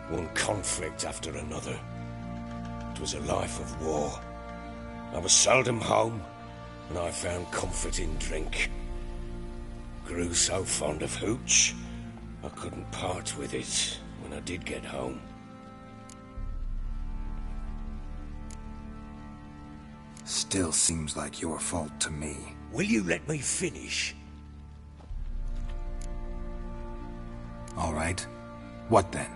one conflict after another. It was a life of war. I was seldom home, and I found comfort in drink. Grew so fond of hooch, I couldn't part with it when I did get home. Still seems like your fault to me. Will you let me finish? All right. What then?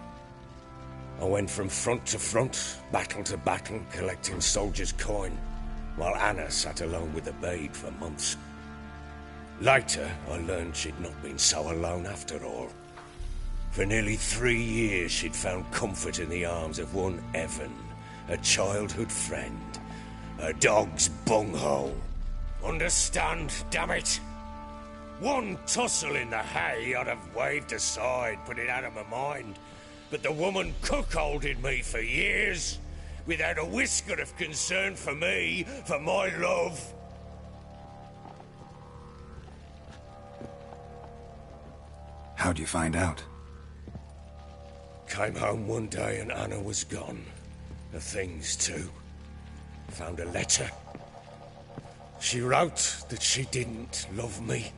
I went from front to front, battle to battle, collecting soldiers' coin, while Anna sat alone with the babe for months. Later, I learned she'd not been so alone after all. For nearly 3 years, she'd found comfort in the arms of one Evan, a childhood friend, a dog's bunghole. Understand, damn it? One tussle in the hay I'd have waved aside, put it out of my mind. But the woman cuckolded me for years, without a whisker of concern for me, for my love. How'd you find out? Came home one day and Anna was gone. The things too. Found a letter. She wrote that she didn't love me.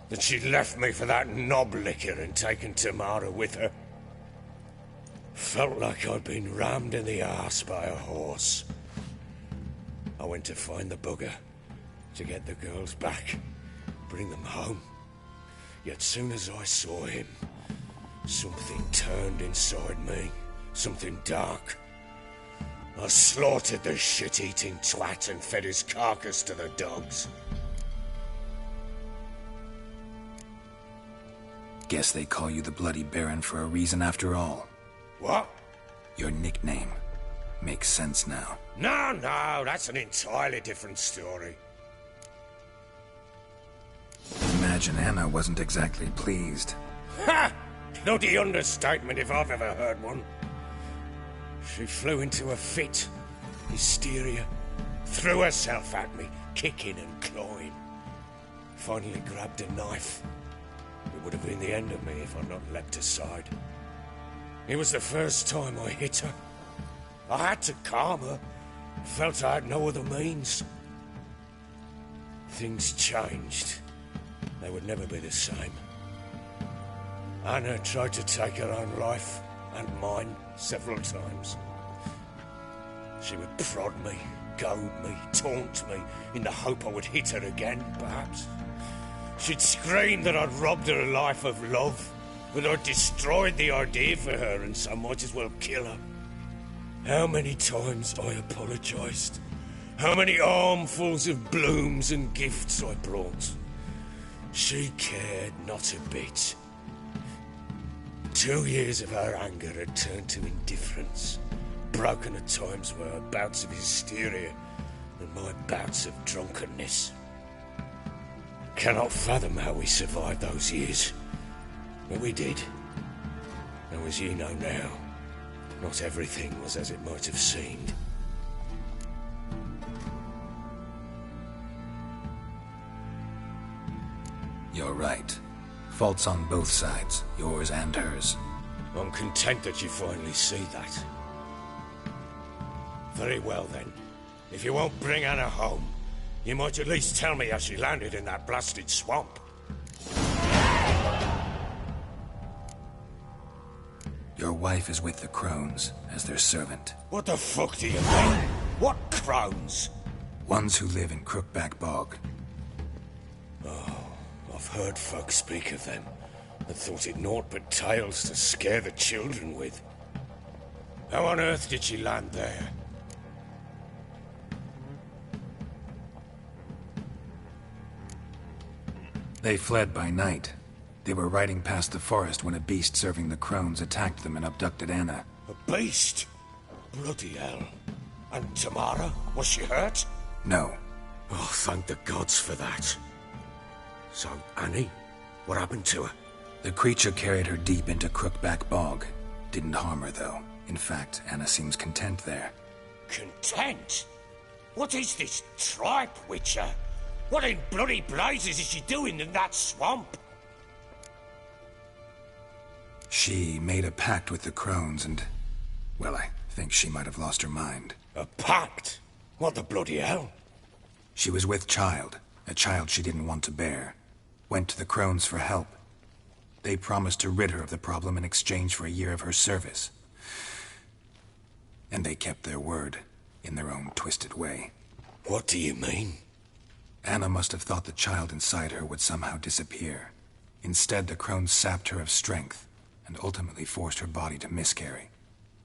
That she'd left me for that knob licker and taken Tamara with her. Felt like I'd been rammed in the arse by a horse. I went to find the bugger, to get the girls back, bring them home. Yet soon as I saw him, something turned inside me, something dark. I slaughtered the shit-eating twat and fed his carcass to the dogs. Guess they call you the Bloody Baron for a reason after all. What? Your nickname. Makes sense now. No, that's an entirely different story. Imagine Anna wasn't exactly pleased. Ha! Bloody understatement if I've ever heard one. She flew into a fit. Hysteria. Threw herself at me. kicking and clawing. Finally grabbed a knife. It would have been the end of me if I'd not leapt aside. It was the first time I hit her. I had to calm her. Felt I had no other means. Things changed. They would never be the same. Anna tried to take her own life, and mine, several times. She would prod me, goad me, taunt me, in the hope I would hit her again, perhaps. She'd scream that I'd robbed her life of love, that I'd destroyed the idea for her, and so might as well kill her. How many times I apologised. How many armfuls of blooms and gifts I brought. She cared not a bit. 2 years of her anger had turned to indifference, broken at times by her bouts of hysteria and my bouts of drunkenness. Cannot fathom how we survived those years, but we did. Though as you know now, not everything was as it might have seemed. You're right. Faults on both sides, yours and hers. I'm content that you finally see that. Very well then. If you won't bring Anna home, you might at least tell me how she landed in that blasted swamp. Your wife is with the Crones, as their servant. What the fuck do you mean? What Crones? Ones who live in Crookback Bog. Oh, I've heard folk speak of them, and thought it naught but tales to scare the children with. How on earth did she land there? They fled by night. They were riding past the forest when a beast serving the Crones attacked them and abducted Anna. A beast? Bloody hell. And Tamara? Was she hurt? No. Oh, thank the gods for that. So, Annie? What happened to her? The creature carried her deep into Crookback Bog. Didn't harm her, though. In fact, Anna seems content there. Content? What is this tripe, Witcher? What in bloody blazes is she doing in that swamp? She made a pact with the Crones and... well, I think she might have lost her mind. A pact? What the bloody hell? She was with child, a child she didn't want to bear. Went to the Crones for help. They promised to rid her of the problem in exchange for a year of her service. And they kept their word, in their own twisted way. What do you mean? Anna must have thought the child inside her would somehow disappear. Instead, the Crones sapped her of strength, and ultimately forced her body to miscarry.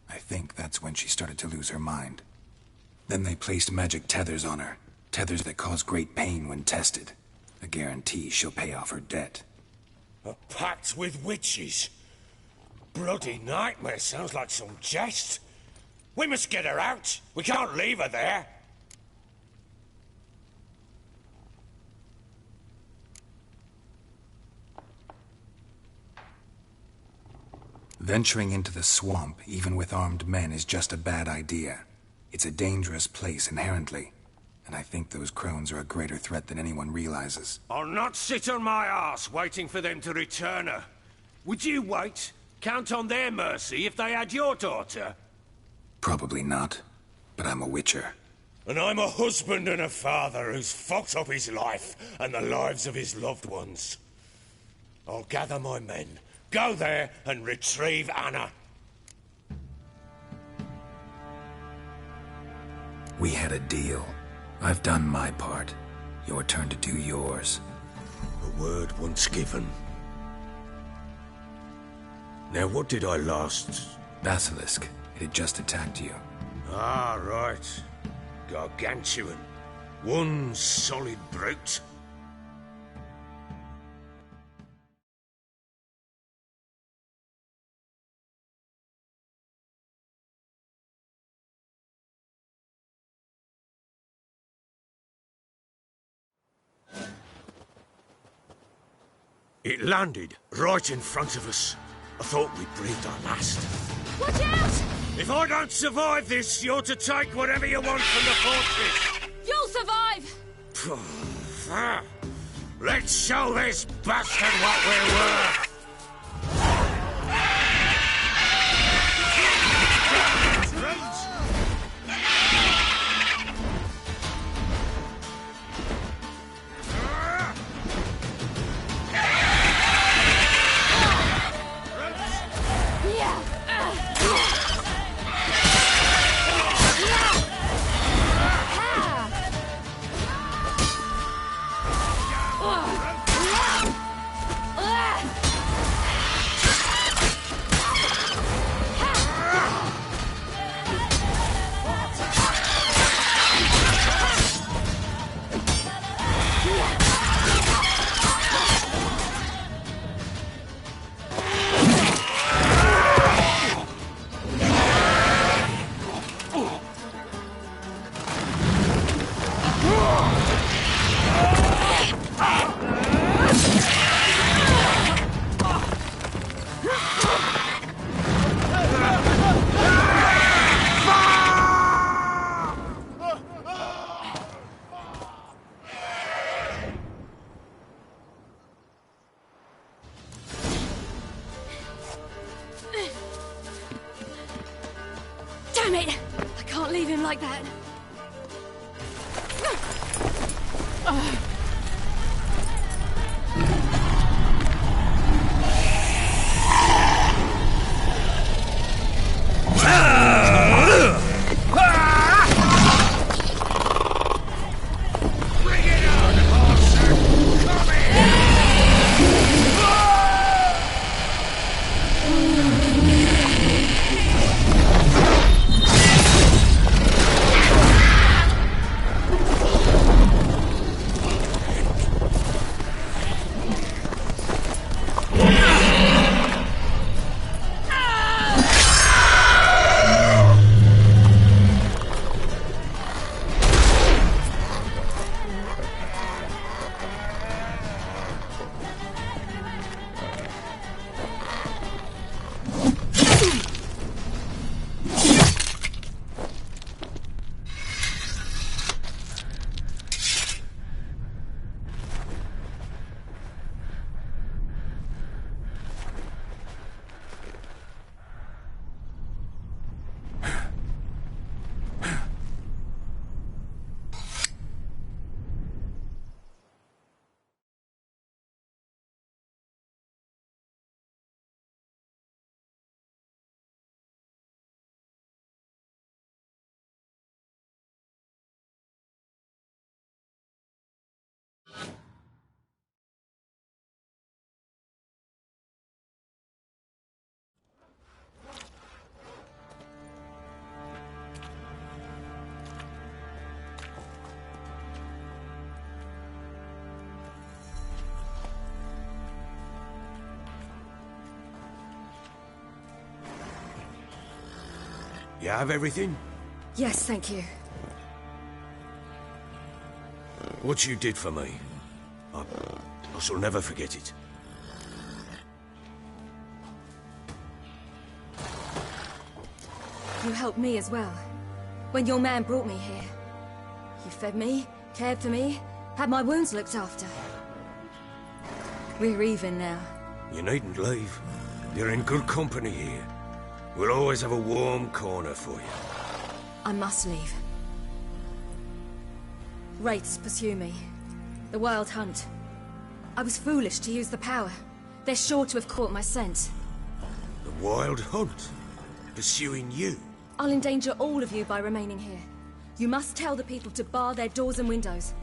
I think that's when she started to lose her mind. Then they placed magic tethers on her, tethers that cause great pain when tested. A guarantee she'll pay off her debt. A pact with witches? Bloody nightmare, sounds like some jest. We must get her out. We can't leave her there. Venturing into the swamp, even with armed men, is just a bad idea. It's a dangerous place inherently, and I think those Crones are a greater threat than anyone realizes. I'll not sit on my arse waiting for them to return her. Would you wait? Count on their mercy if they had your daughter? Probably not, but I'm a witcher. And I'm a husband and a father who's fucked up his life and the lives of his loved ones. I'll gather my men, go there and retrieve Anna. We had a deal. I've done my part. Your turn to do yours. A word once given. Now what did I last... Basilisk. It had just attacked you. Ah, right. Gargantuan. One solid brute. It landed right in front of us. I thought we'd breathed our last. Watch out! If I don't survive this, you're to take whatever you want from the fortress. You'll survive! Let's show this bastard what we're worth! Damn it! I can't leave him like that. You have everything? Yes, thank you. What you did for me, I shall never forget it. You helped me as well. When your man brought me here. You fed me, cared for me, had my wounds looked after. We're even now. You needn't leave. You're in good company here. We'll always have a warm corner for you. I must leave. Wraiths pursue me. The Wild Hunt. I was foolish to use the power. They're sure to have caught my scent. The Wild Hunt? Pursuing you? I'll endanger all of you by remaining here. You must tell the people to bar their doors and windows.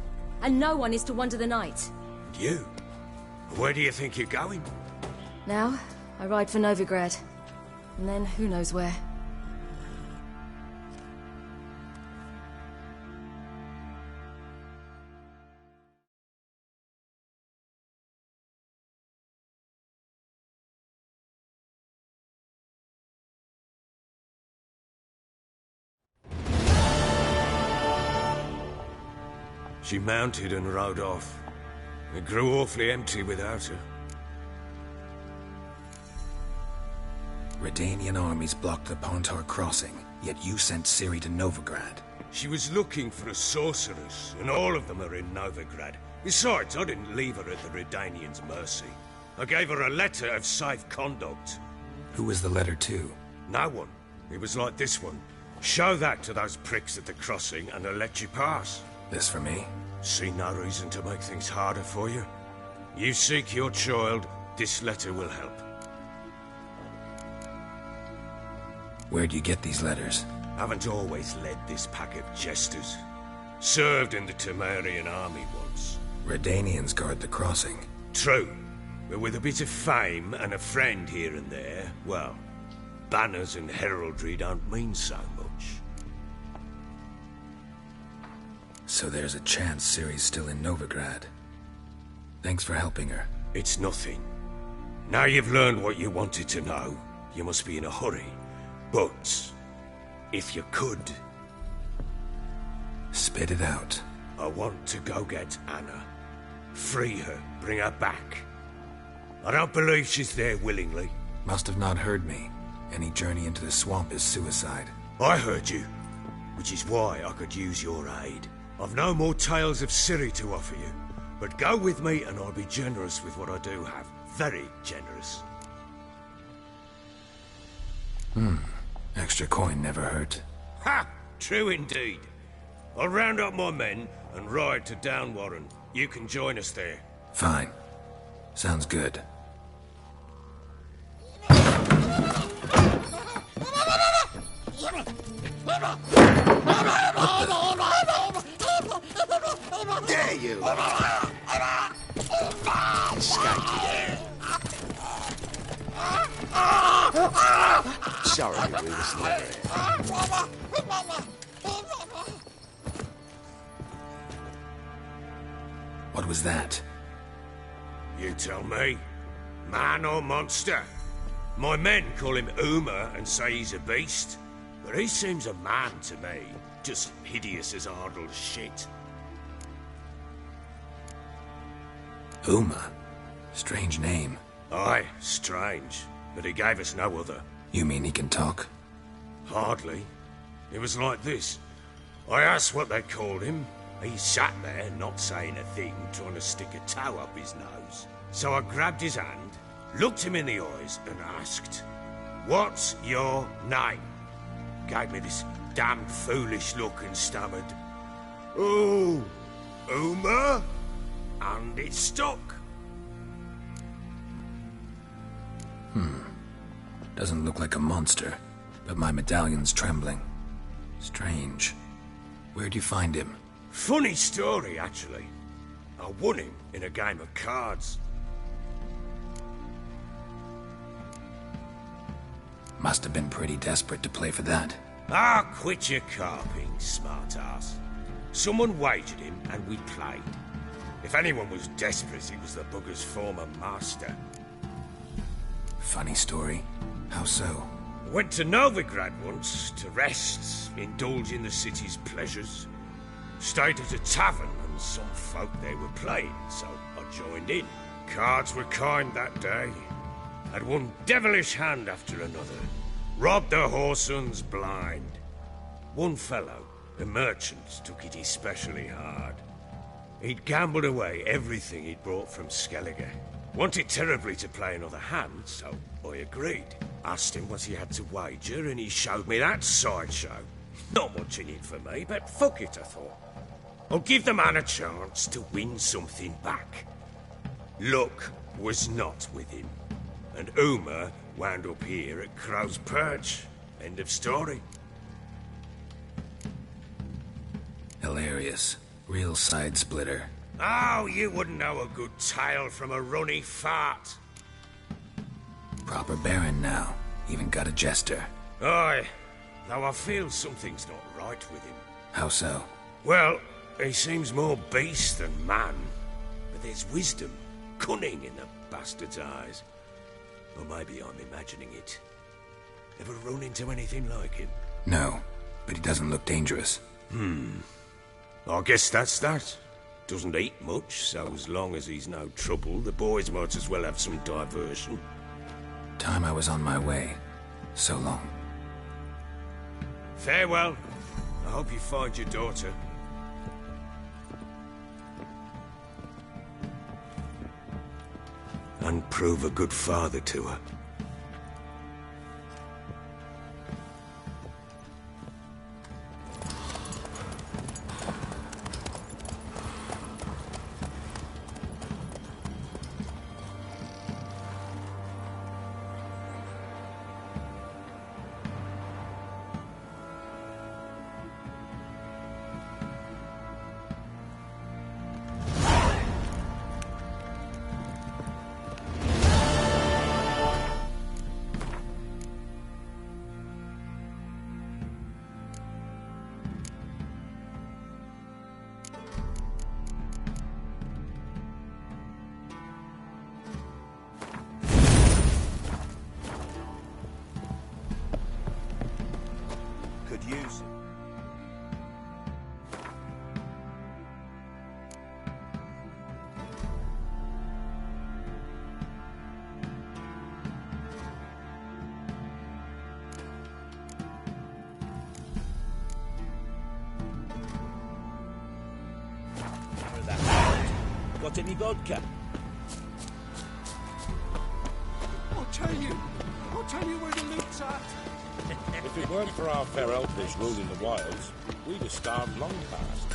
And no one is to wander the night. And you? Where do you think you're going? Now, I ride for Novigrad. And then, who knows where. She mounted and rode off. It grew awfully empty without her. Redanian armies blocked the Pontar crossing, yet you sent Ciri to Novigrad. She was looking for a sorceress, and all of them are in Novigrad. Besides, I didn't leave her at the Redanians' mercy. I gave her a letter of safe conduct. Who was the letter to? No one. It was like this one. Show that to those pricks at the crossing, and they'll let you pass. This for me? See no reason to make things harder for you. You seek your child, this letter will help. Where'd you get these letters? Haven't always led this pack of jesters. Served in the Temerian army once. Redanians guard the crossing. True. But with a bit of fame and a friend here and there, well, banners and heraldry don't mean so much. So there's a chance Ciri's still in Novigrad. Thanks for helping her. It's nothing. Now you've learned what you wanted to know, you must be in a hurry. But, if you could... Spit it out. I want to go get Anna. Free her, bring her back. I don't believe she's there willingly. Must have not heard me. Any journey into the swamp is suicide. I heard you, which is why I could use your aid. I've no more tales of Ciri to offer you, but go with me and I'll be generous with what I do have. Very generous. Extra coin never hurt. Ha! True indeed. I'll round up my men and ride to Downwarren. You can join us there. Fine. Sounds good. Dare you! Sorry, we was never here. What was that? You tell me. Man or monster? My men call him Uma and say he's a beast, but he seems a man to me. Just hideous as Ardle's shit. Uma? Strange name. Aye, strange. But he gave us no other. You mean he can talk? Hardly. It was like this. I asked what they called him. He sat there, not saying a thing, trying to stick a toe up his nose. So I grabbed his hand, looked him in the eyes, and asked, "What's your name?" Gave me this damned foolish look and stammered, "Oh, Uma?" And it stuck. Doesn't look like a monster, but my medallion's trembling. Strange. Where'd you find him? Funny story, actually. I won him in a game of cards. Must have been pretty desperate to play for that. Ah, quit your carping, smart-ass. Someone wagered him, and we played. If anyone was desperate, it was the bugger's former master. Funny story. How so? I went to Novigrad once to rest, indulge in the city's pleasures. Stayed at a tavern, and some folk there were playing, so I joined in. Cards were kind that day. Had one devilish hand after another. Robbed the whoresons blind. One fellow, a merchant, took it especially hard. He'd gambled away everything he'd brought from Skellige. Wanted terribly to play another hand, so I agreed. Asked him what he had to wager, and he showed me that sideshow. Not much in it for me, but fuck it, I thought. I'll give the man a chance to win something back. Luck was not with him, and Uma wound up here at Crow's Perch. End of story. Hilarious. Real side-splitter. Oh, you wouldn't know a good tale from a runny fart. Proper baron now. Even got a jester. Aye, though I feel something's not right with him. How so? Well, he seems more beast than man. But there's wisdom, cunning in the bastard's eyes. Or maybe I'm imagining it. Ever run into anything like him? No, but he doesn't look dangerous. I guess that's that. Doesn't eat much, so as long as he's no trouble, the boys might as well have some diversion. Time I was on my way. So long. Farewell. I hope you find your daughter. And prove a good father to her. Could use it. Got any vodka? I'll tell you where the loot's at. If it weren't for our fair elders ruling the wilds, we'd have starved long past.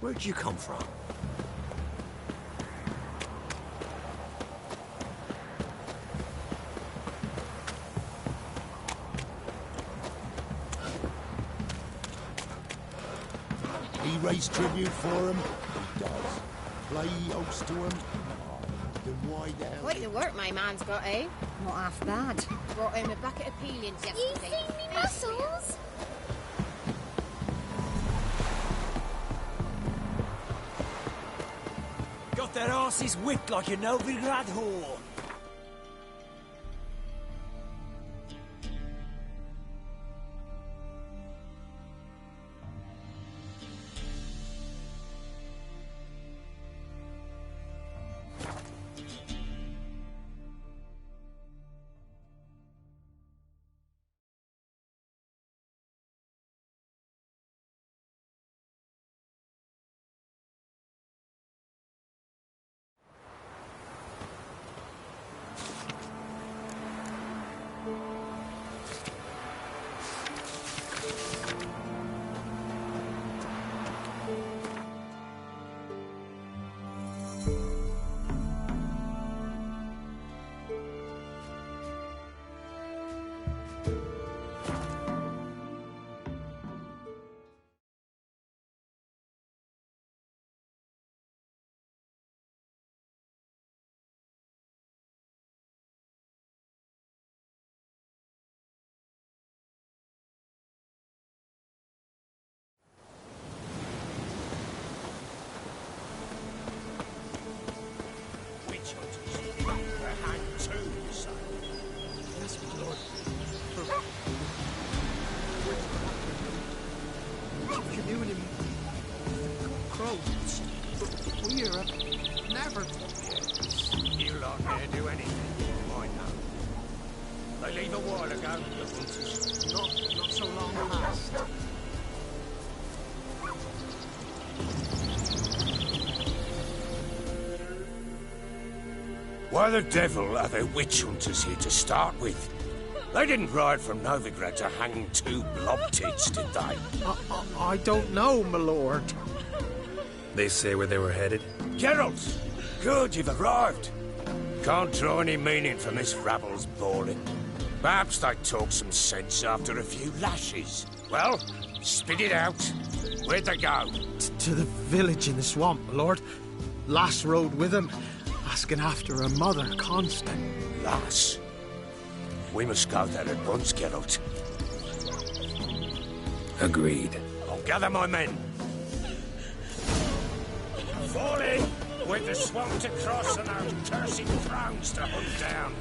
Where'd you come from? He raised tribute for him? He does. Play host to him? Then why the hell... Quite the work my man's got, eh? Not half bad. Brought him a bucket of peelings yesterday. You seen me muscles? Got their asses whipped like a Novigrad whore. Never. You lot dare do anything, I know. They leave a while ago, the hunters. Not so long past. Why the devil are there witch hunters here to start with? They didn't ride from Novigrad to hang two blob-tits, did they? I don't know, my lord. They say where they were headed? Geralt! Good, you've arrived. Can't draw any meaning from this rabble's bawling. Perhaps they talk some sense after a few lashes. Well, spit it out. Where'd they go? To the village in the swamp, my lord. Lass rode with him, asking after her mother, Constant. Lass? We must go there at once, Geralt. Agreed. I'll gather my men. Fall in! With the swamp to cross and our cursed crowns to hunt down.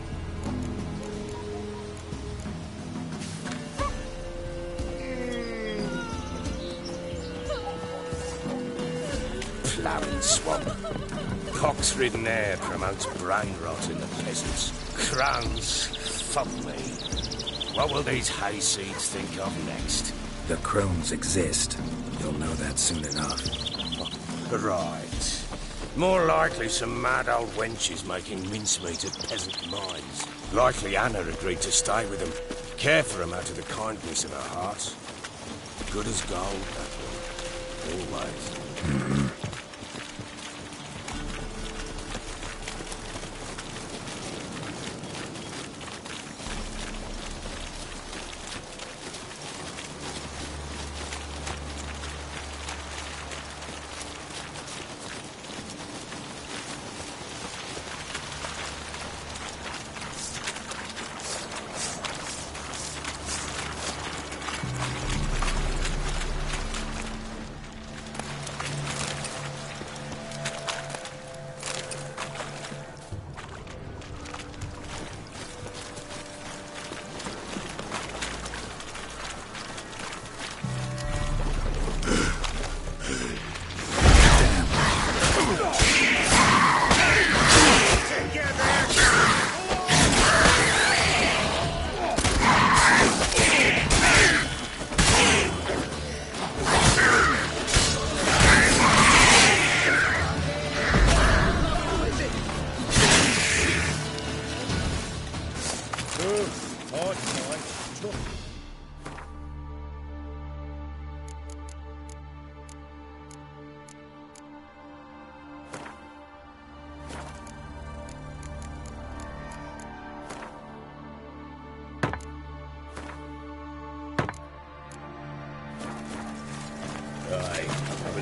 ploughing swamp. Pox-ridden air promotes brain rot in the peasants. Crowns, fuck me. What will these hayseeds think of next? The crones exist. You'll know that soon enough. Right. More likely some mad old wenches making mincemeat of peasant minds. Likely Anna agreed to stay with them, care for them out of the kindness of her heart. Good as gold, that one. Always.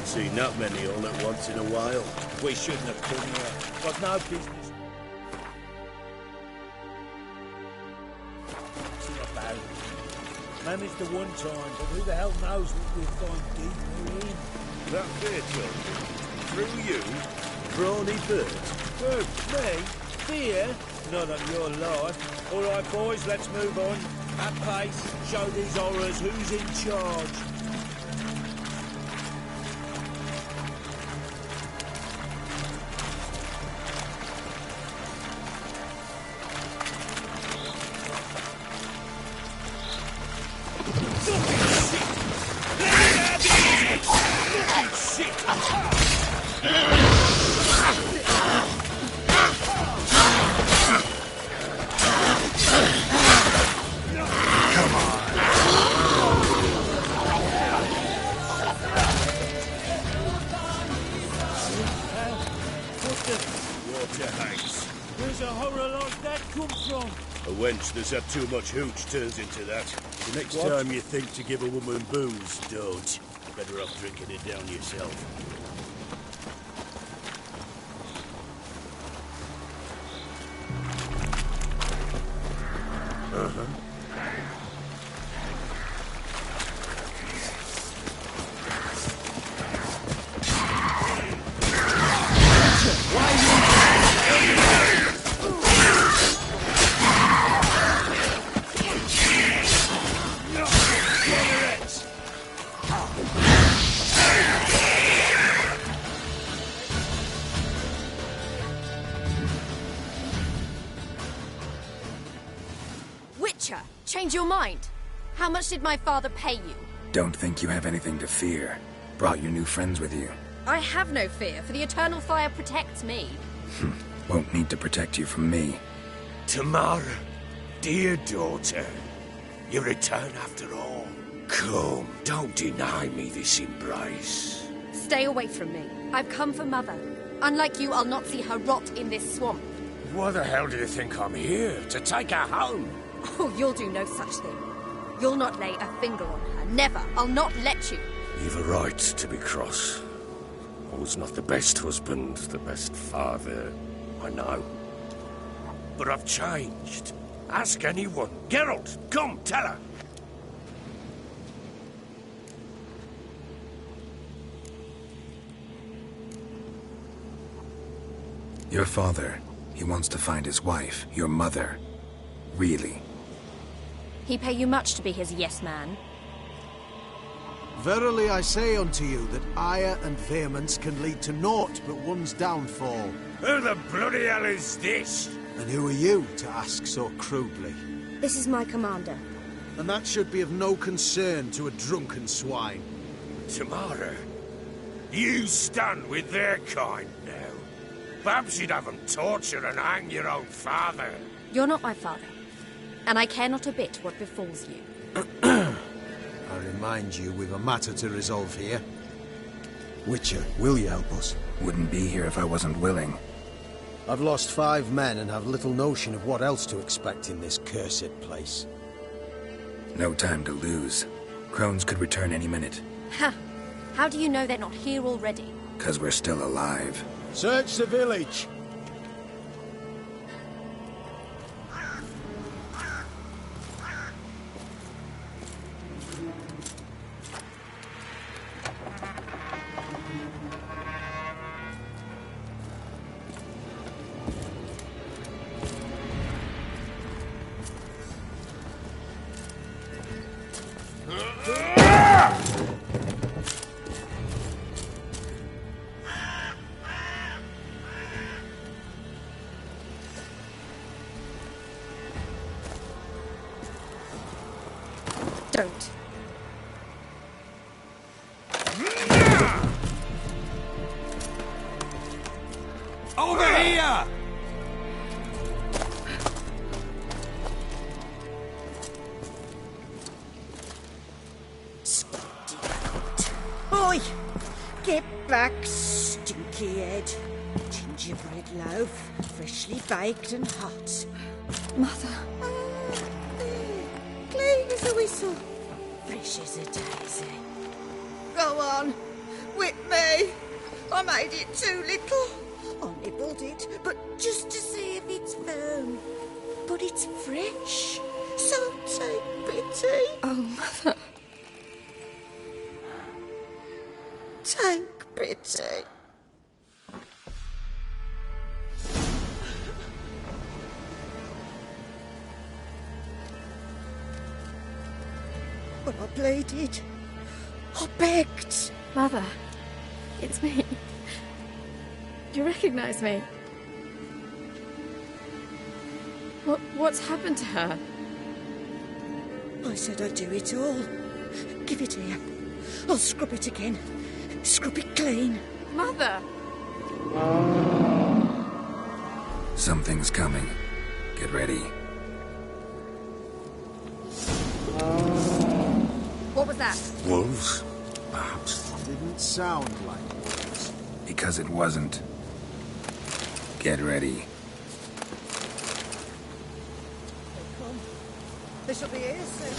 Seen that many all at once in a while. We shouldn't have come here. Got no business. About it. Memory's the one time, but who the hell knows what we'll find deep in? That fear children? Through you? Brawny bird? Who? Me? Fear? Not on your life. All right, boys, let's move on. At pace, show these horrors who's in charge. That's had too much hooch turns into that. The next time you think to give a woman booze, don't. Better off drinking it down yourself. Change your mind. How much did my father pay you? Don't think you have anything to fear. Brought your new friends with you. I have no fear, for the Eternal Fire protects me. Won't need to protect you from me. Tamara, dear daughter, you return after all. Come, don't deny me this embrace. Stay away from me. I've come for Mother. Unlike you, I'll not see her rot in this swamp. Why the hell do you think I'm here? To take her home? Oh, you'll do no such thing. You'll not lay a finger on her. Never. I'll not let you. You've a right to be cross. I was not the best husband, the best father, I know. But I've changed. Ask anyone. Geralt, come, tell her. Your father, he wants to find his wife, your mother. Really? He pay you much to be his yes man? Verily I say unto you that ire and vehemence can lead to naught but one's downfall. Who the bloody hell is this? And who are you to ask so crudely? This is my commander. And that should be of no concern to a drunken swine. Tamara, you stand with their kind now. Perhaps you'd have them torture and hang your own father. You're not my father, and I care not a bit what befalls you. I remind you, we've a matter to resolve here. Witcher, will you help us? Wouldn't be here if I wasn't willing. I've lost 5 men and have little notion of what else to expect in this cursed place. No time to lose. Crones could return any minute. Ha! How do you know they're not here already? 'Cause we're still alive. Search the village! Don't. Over here! Oi! Get back, stinky head. Gingerbread loaf, freshly baked and hot. Mother. Clean as a whistle, fresh as a daisy. Go on, whip me. I made it too little. I nibbled it, but just to see if it's firm. But it's fresh, so take pity. Oh, Mother. Take pity. But I pleaded. I begged. Mother, it's me. Do you recognize me? What's happened to her? I said I'd do it all. Give it here. I'll scrub it again. Scrub it clean. Mother! Something's coming. Get ready. What was that? Wolves? Perhaps. Didn't sound like wolves. Because it wasn't. Get ready. They shall be here soon.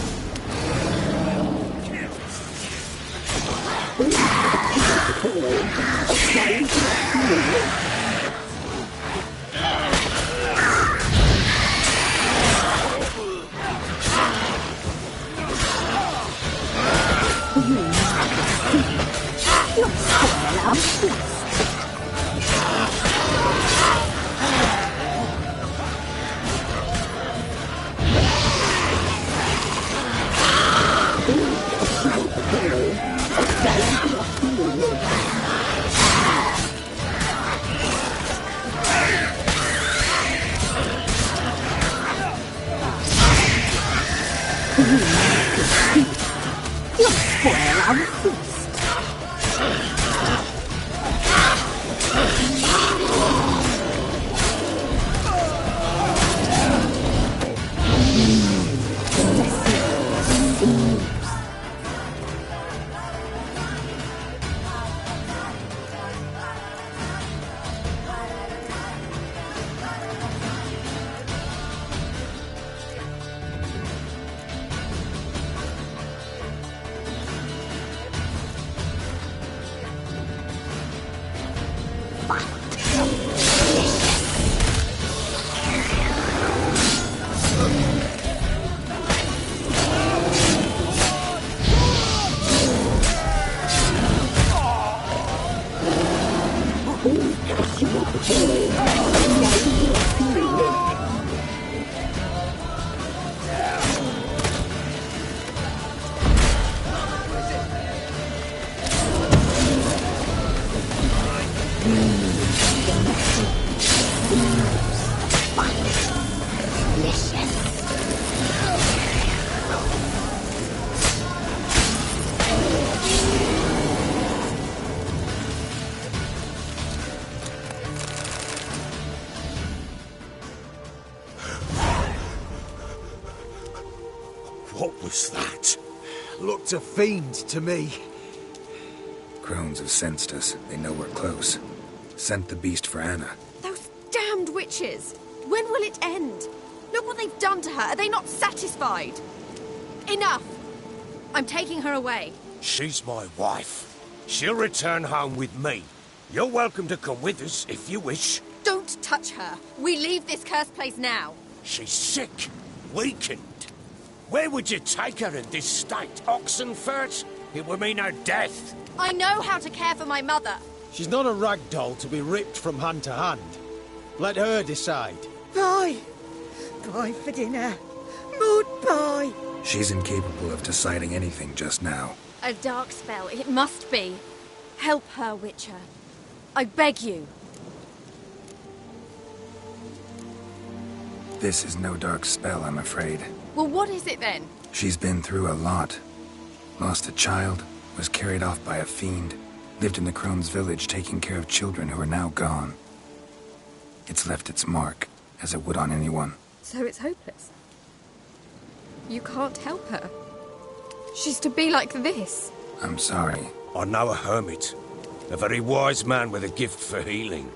was that? Looked a fiend to me. Crones have sensed us. They know we're close. Sent the beast for Anna. Those damned witches! When will it end? Look what they've done to her. Are they not satisfied? Enough! I'm taking her away. She's my wife. She'll return home with me. You're welcome to come with us if you wish. Don't touch her. We leave this cursed place now. She's sick, weakened. Where would you take her in this state? Oxenfurt? It would mean her death. I know how to care for my mother. She's not a rag doll to be ripped from hand to hand. Let her decide. Pie! Pie for dinner. Mood pie! She's incapable of deciding anything just now. A dark spell, it must be. Help her, Witcher. I beg you. This is no dark spell, I'm afraid. Well, what is it then? She's been through a lot. Lost a child, was carried off by a fiend, lived in the Crone's village taking care of children who are now gone. It's left its mark, as it would on anyone. So it's hopeless. You can't help her. She's to be like this. I'm sorry. I know a hermit. A very wise man with a gift for healing.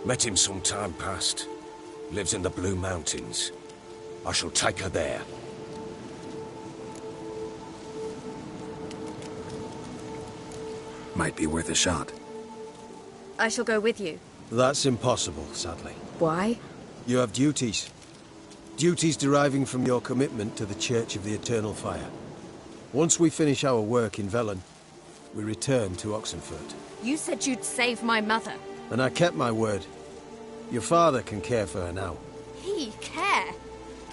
Met him some time past. Lives in the Blue Mountains. I shall take her there. Might be worth a shot. I shall go with you. That's impossible, sadly. Why? You have duties. Duties deriving from your commitment to the Church of the Eternal Fire. Once we finish our work in Velen, we return to Oxenfurt. You said you'd save my mother. And I kept my word. Your father can care for her now. He care?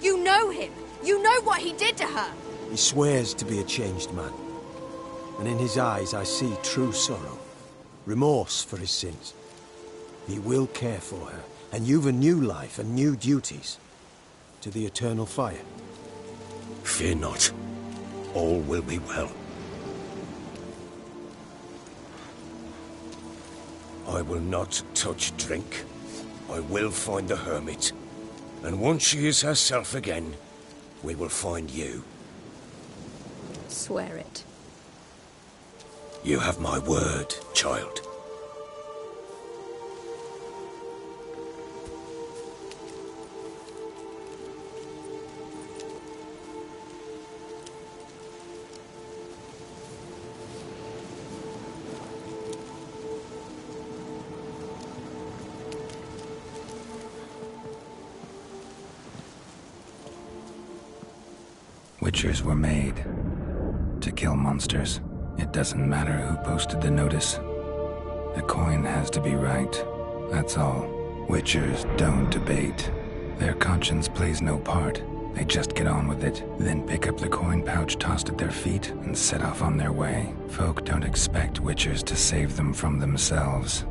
You know him. You know what he did to her. He swears to be a changed man. And in his eyes I see true sorrow. Remorse for his sins. He will care for her. And you've a new life and new duties. To the Eternal Fire. Fear not. All will be well. I will not touch drink. I will find the hermit. And once she is herself again, we will find you. Swear it. You have my word, child. Witchers were made to kill monsters. It doesn't matter who posted the notice. The coin has to be right. That's all. Witchers don't debate. Their conscience plays no part. They just get on with it, then pick up the coin pouch tossed at their feet and set off on their way. Folk don't expect witchers to save them from themselves.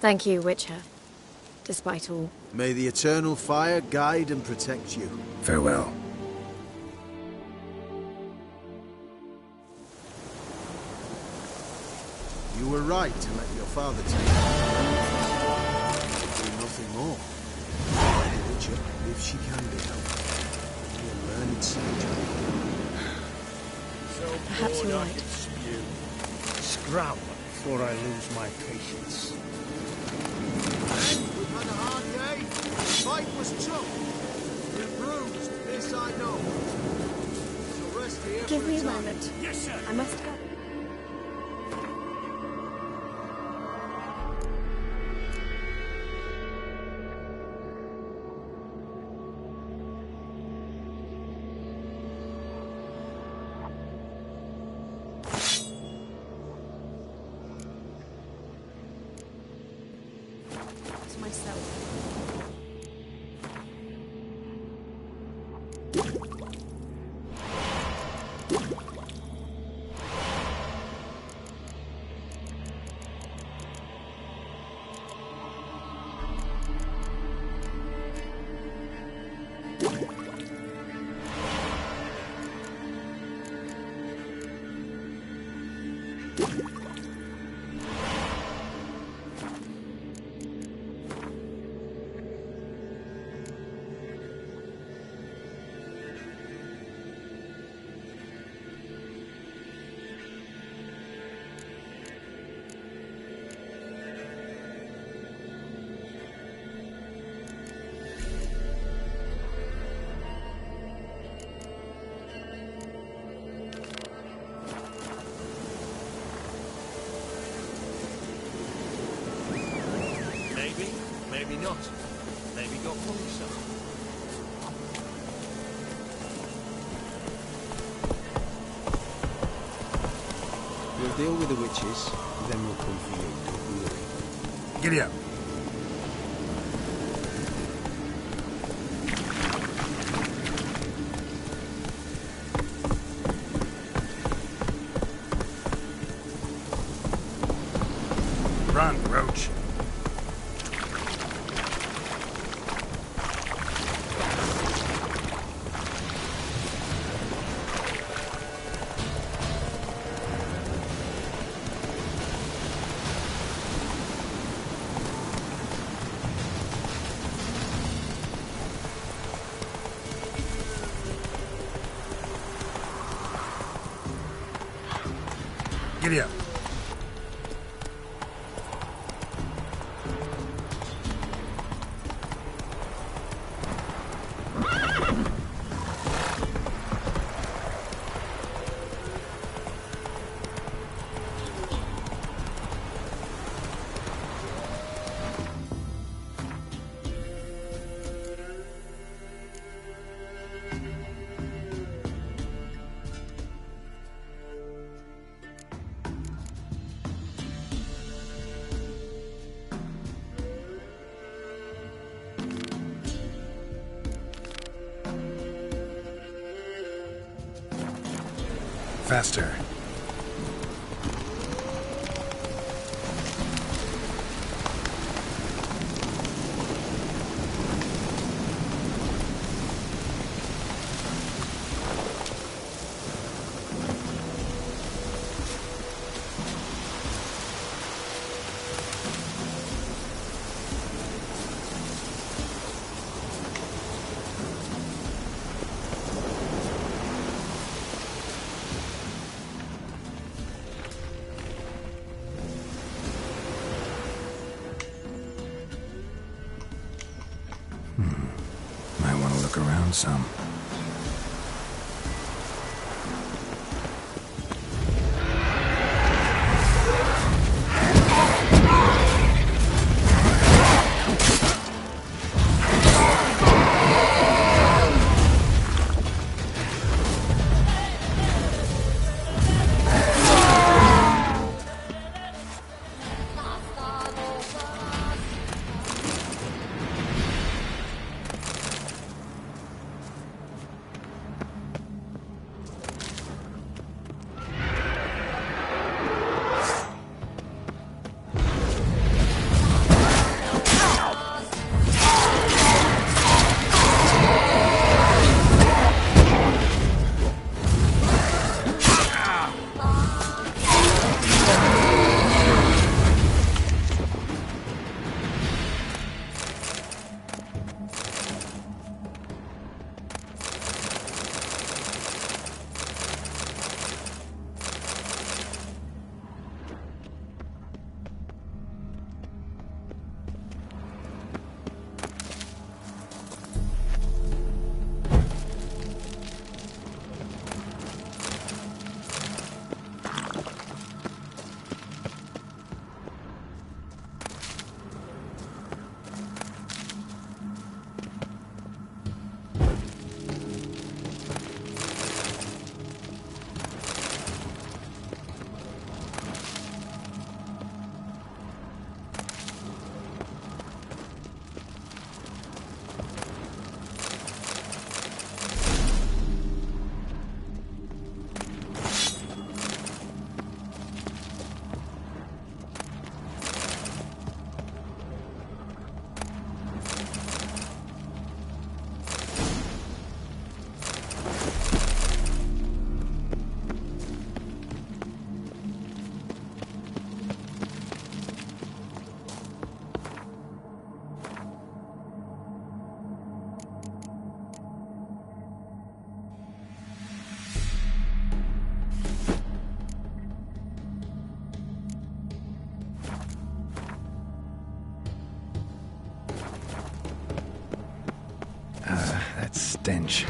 Thank you, Witcher. Despite all. May the Eternal Fire guide and protect you. Farewell. You were right to let your father take you. Do nothing more. The Witcher, if she can be helped, be a learned sage. Perhaps you're right. Scram before I lose my patience. We've had a hard day. The fight was tough. We're bruised, this I know. So rest here. Give me a moment. Yes, sir. I must go. Maybe not. Maybe got closer. We'll deal with the witches, then we'll come for you. Don't you worry. Giddy up. Run, Roach. Giddy up. Faster. Might want to look around some. That stench.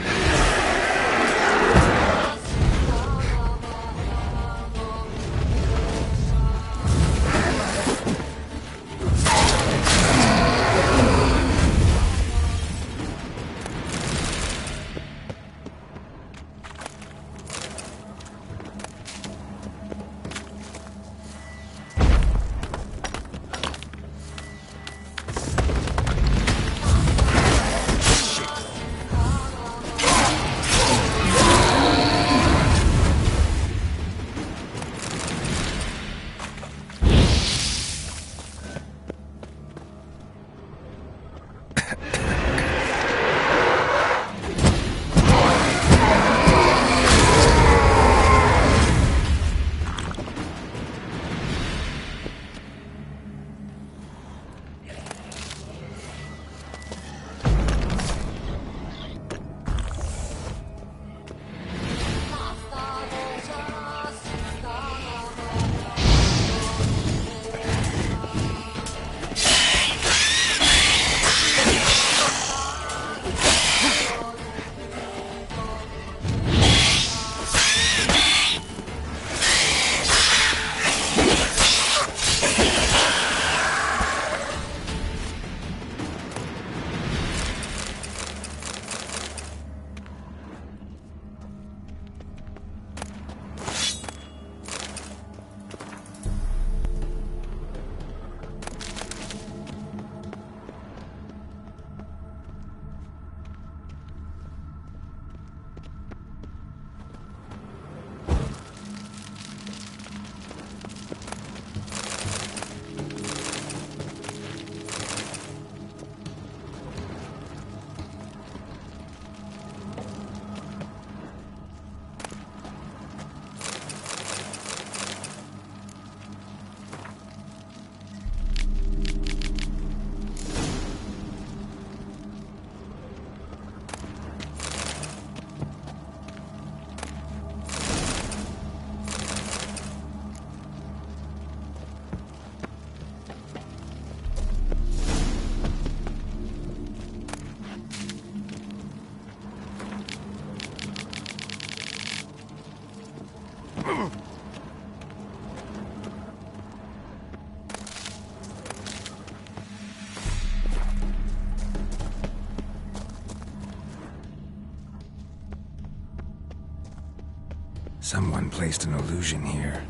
Someone placed an illusion here.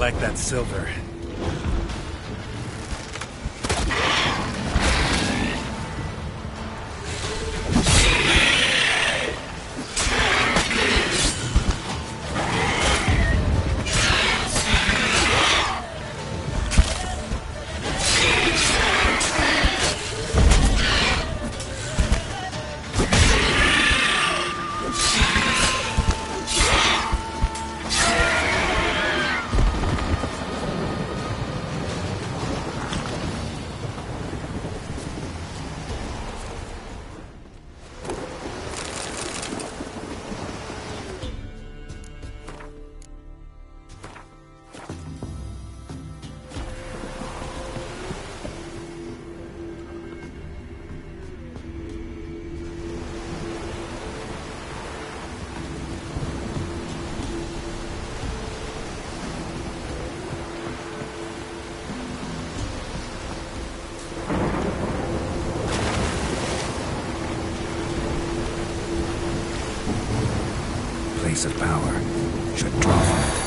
Like that silver. place of power should draw from it.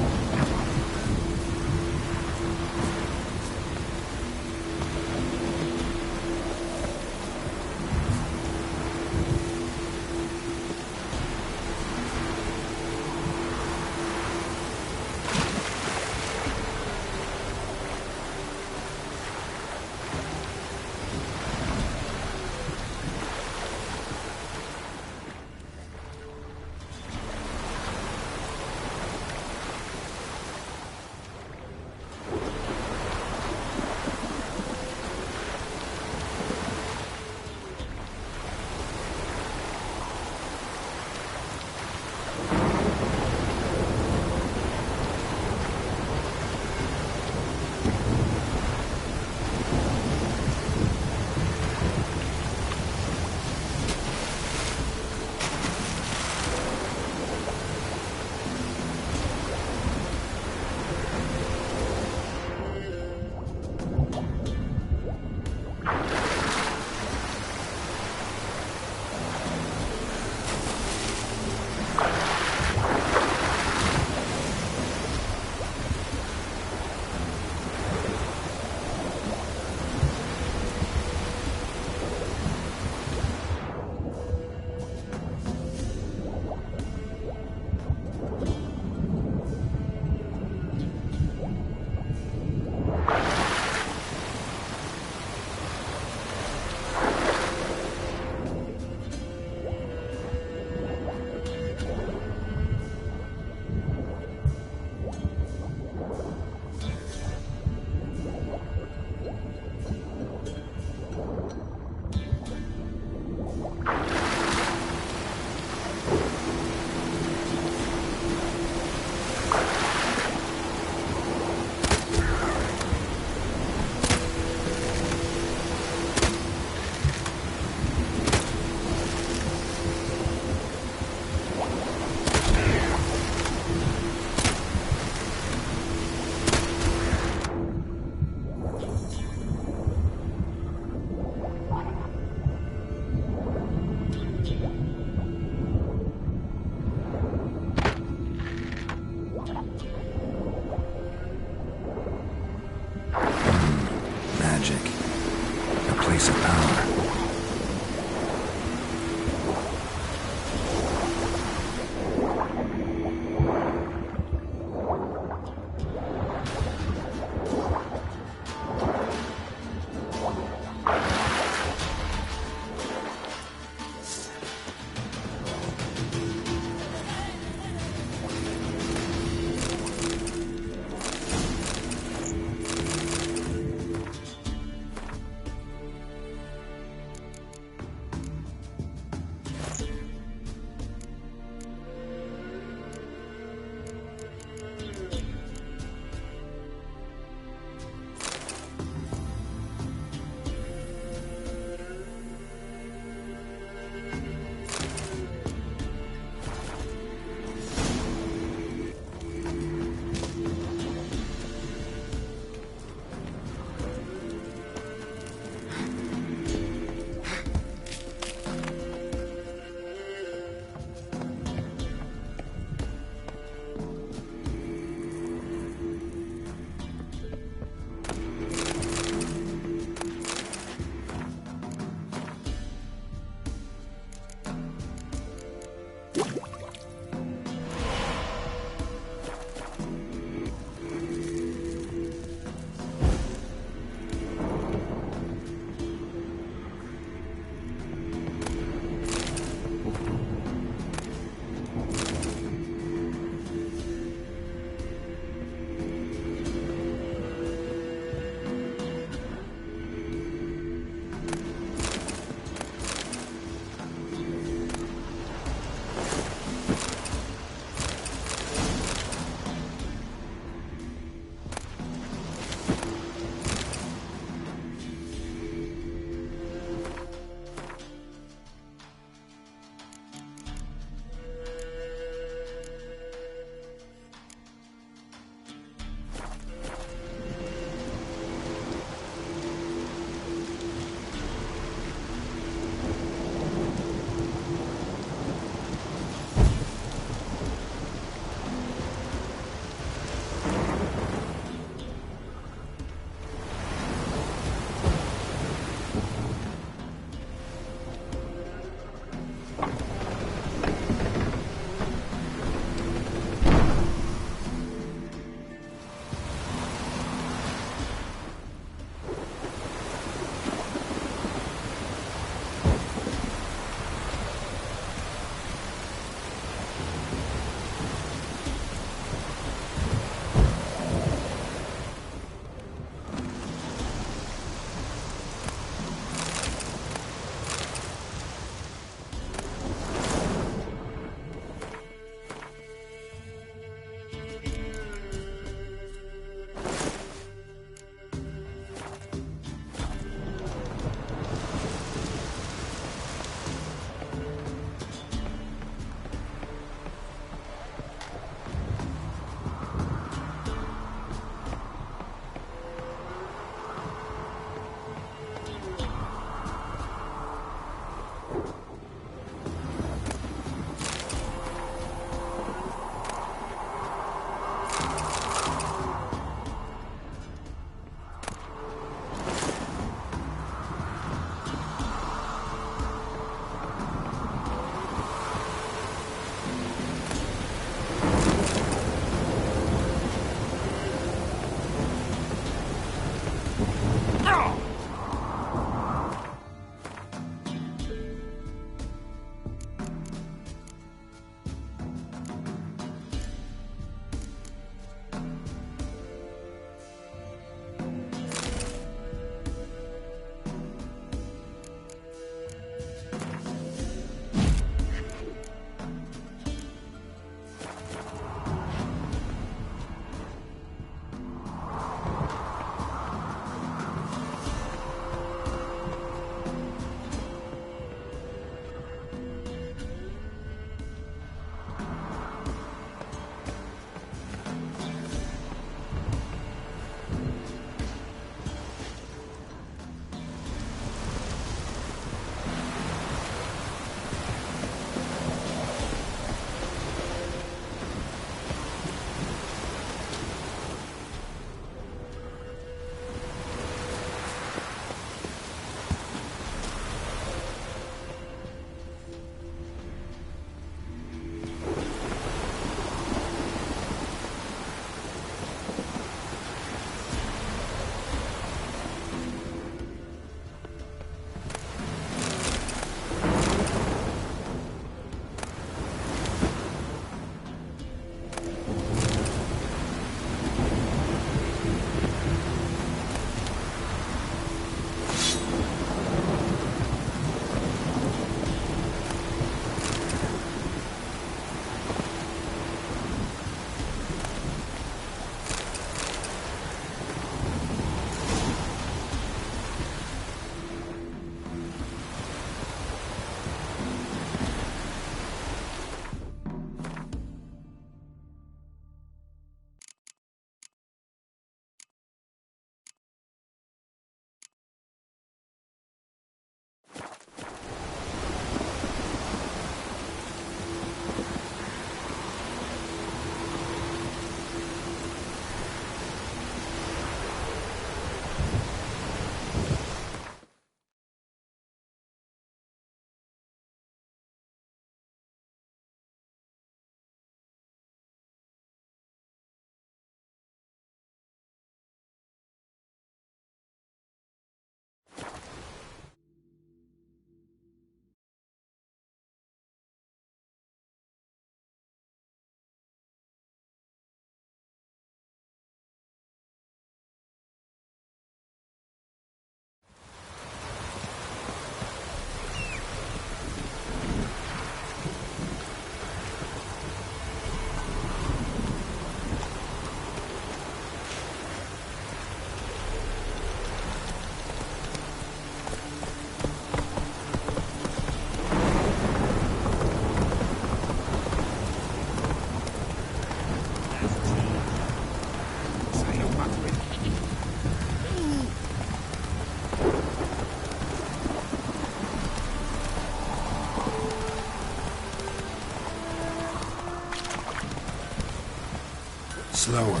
Slower.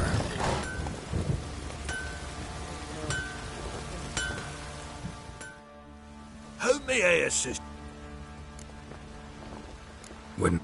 Who may I assist? Wouldn't...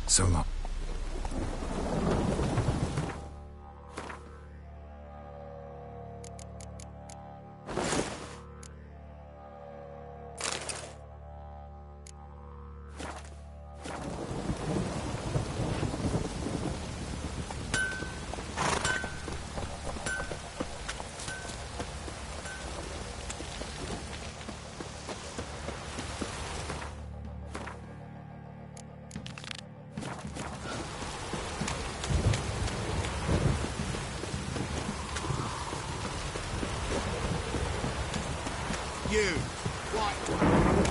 So long. You, white.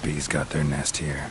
bees got their nest here.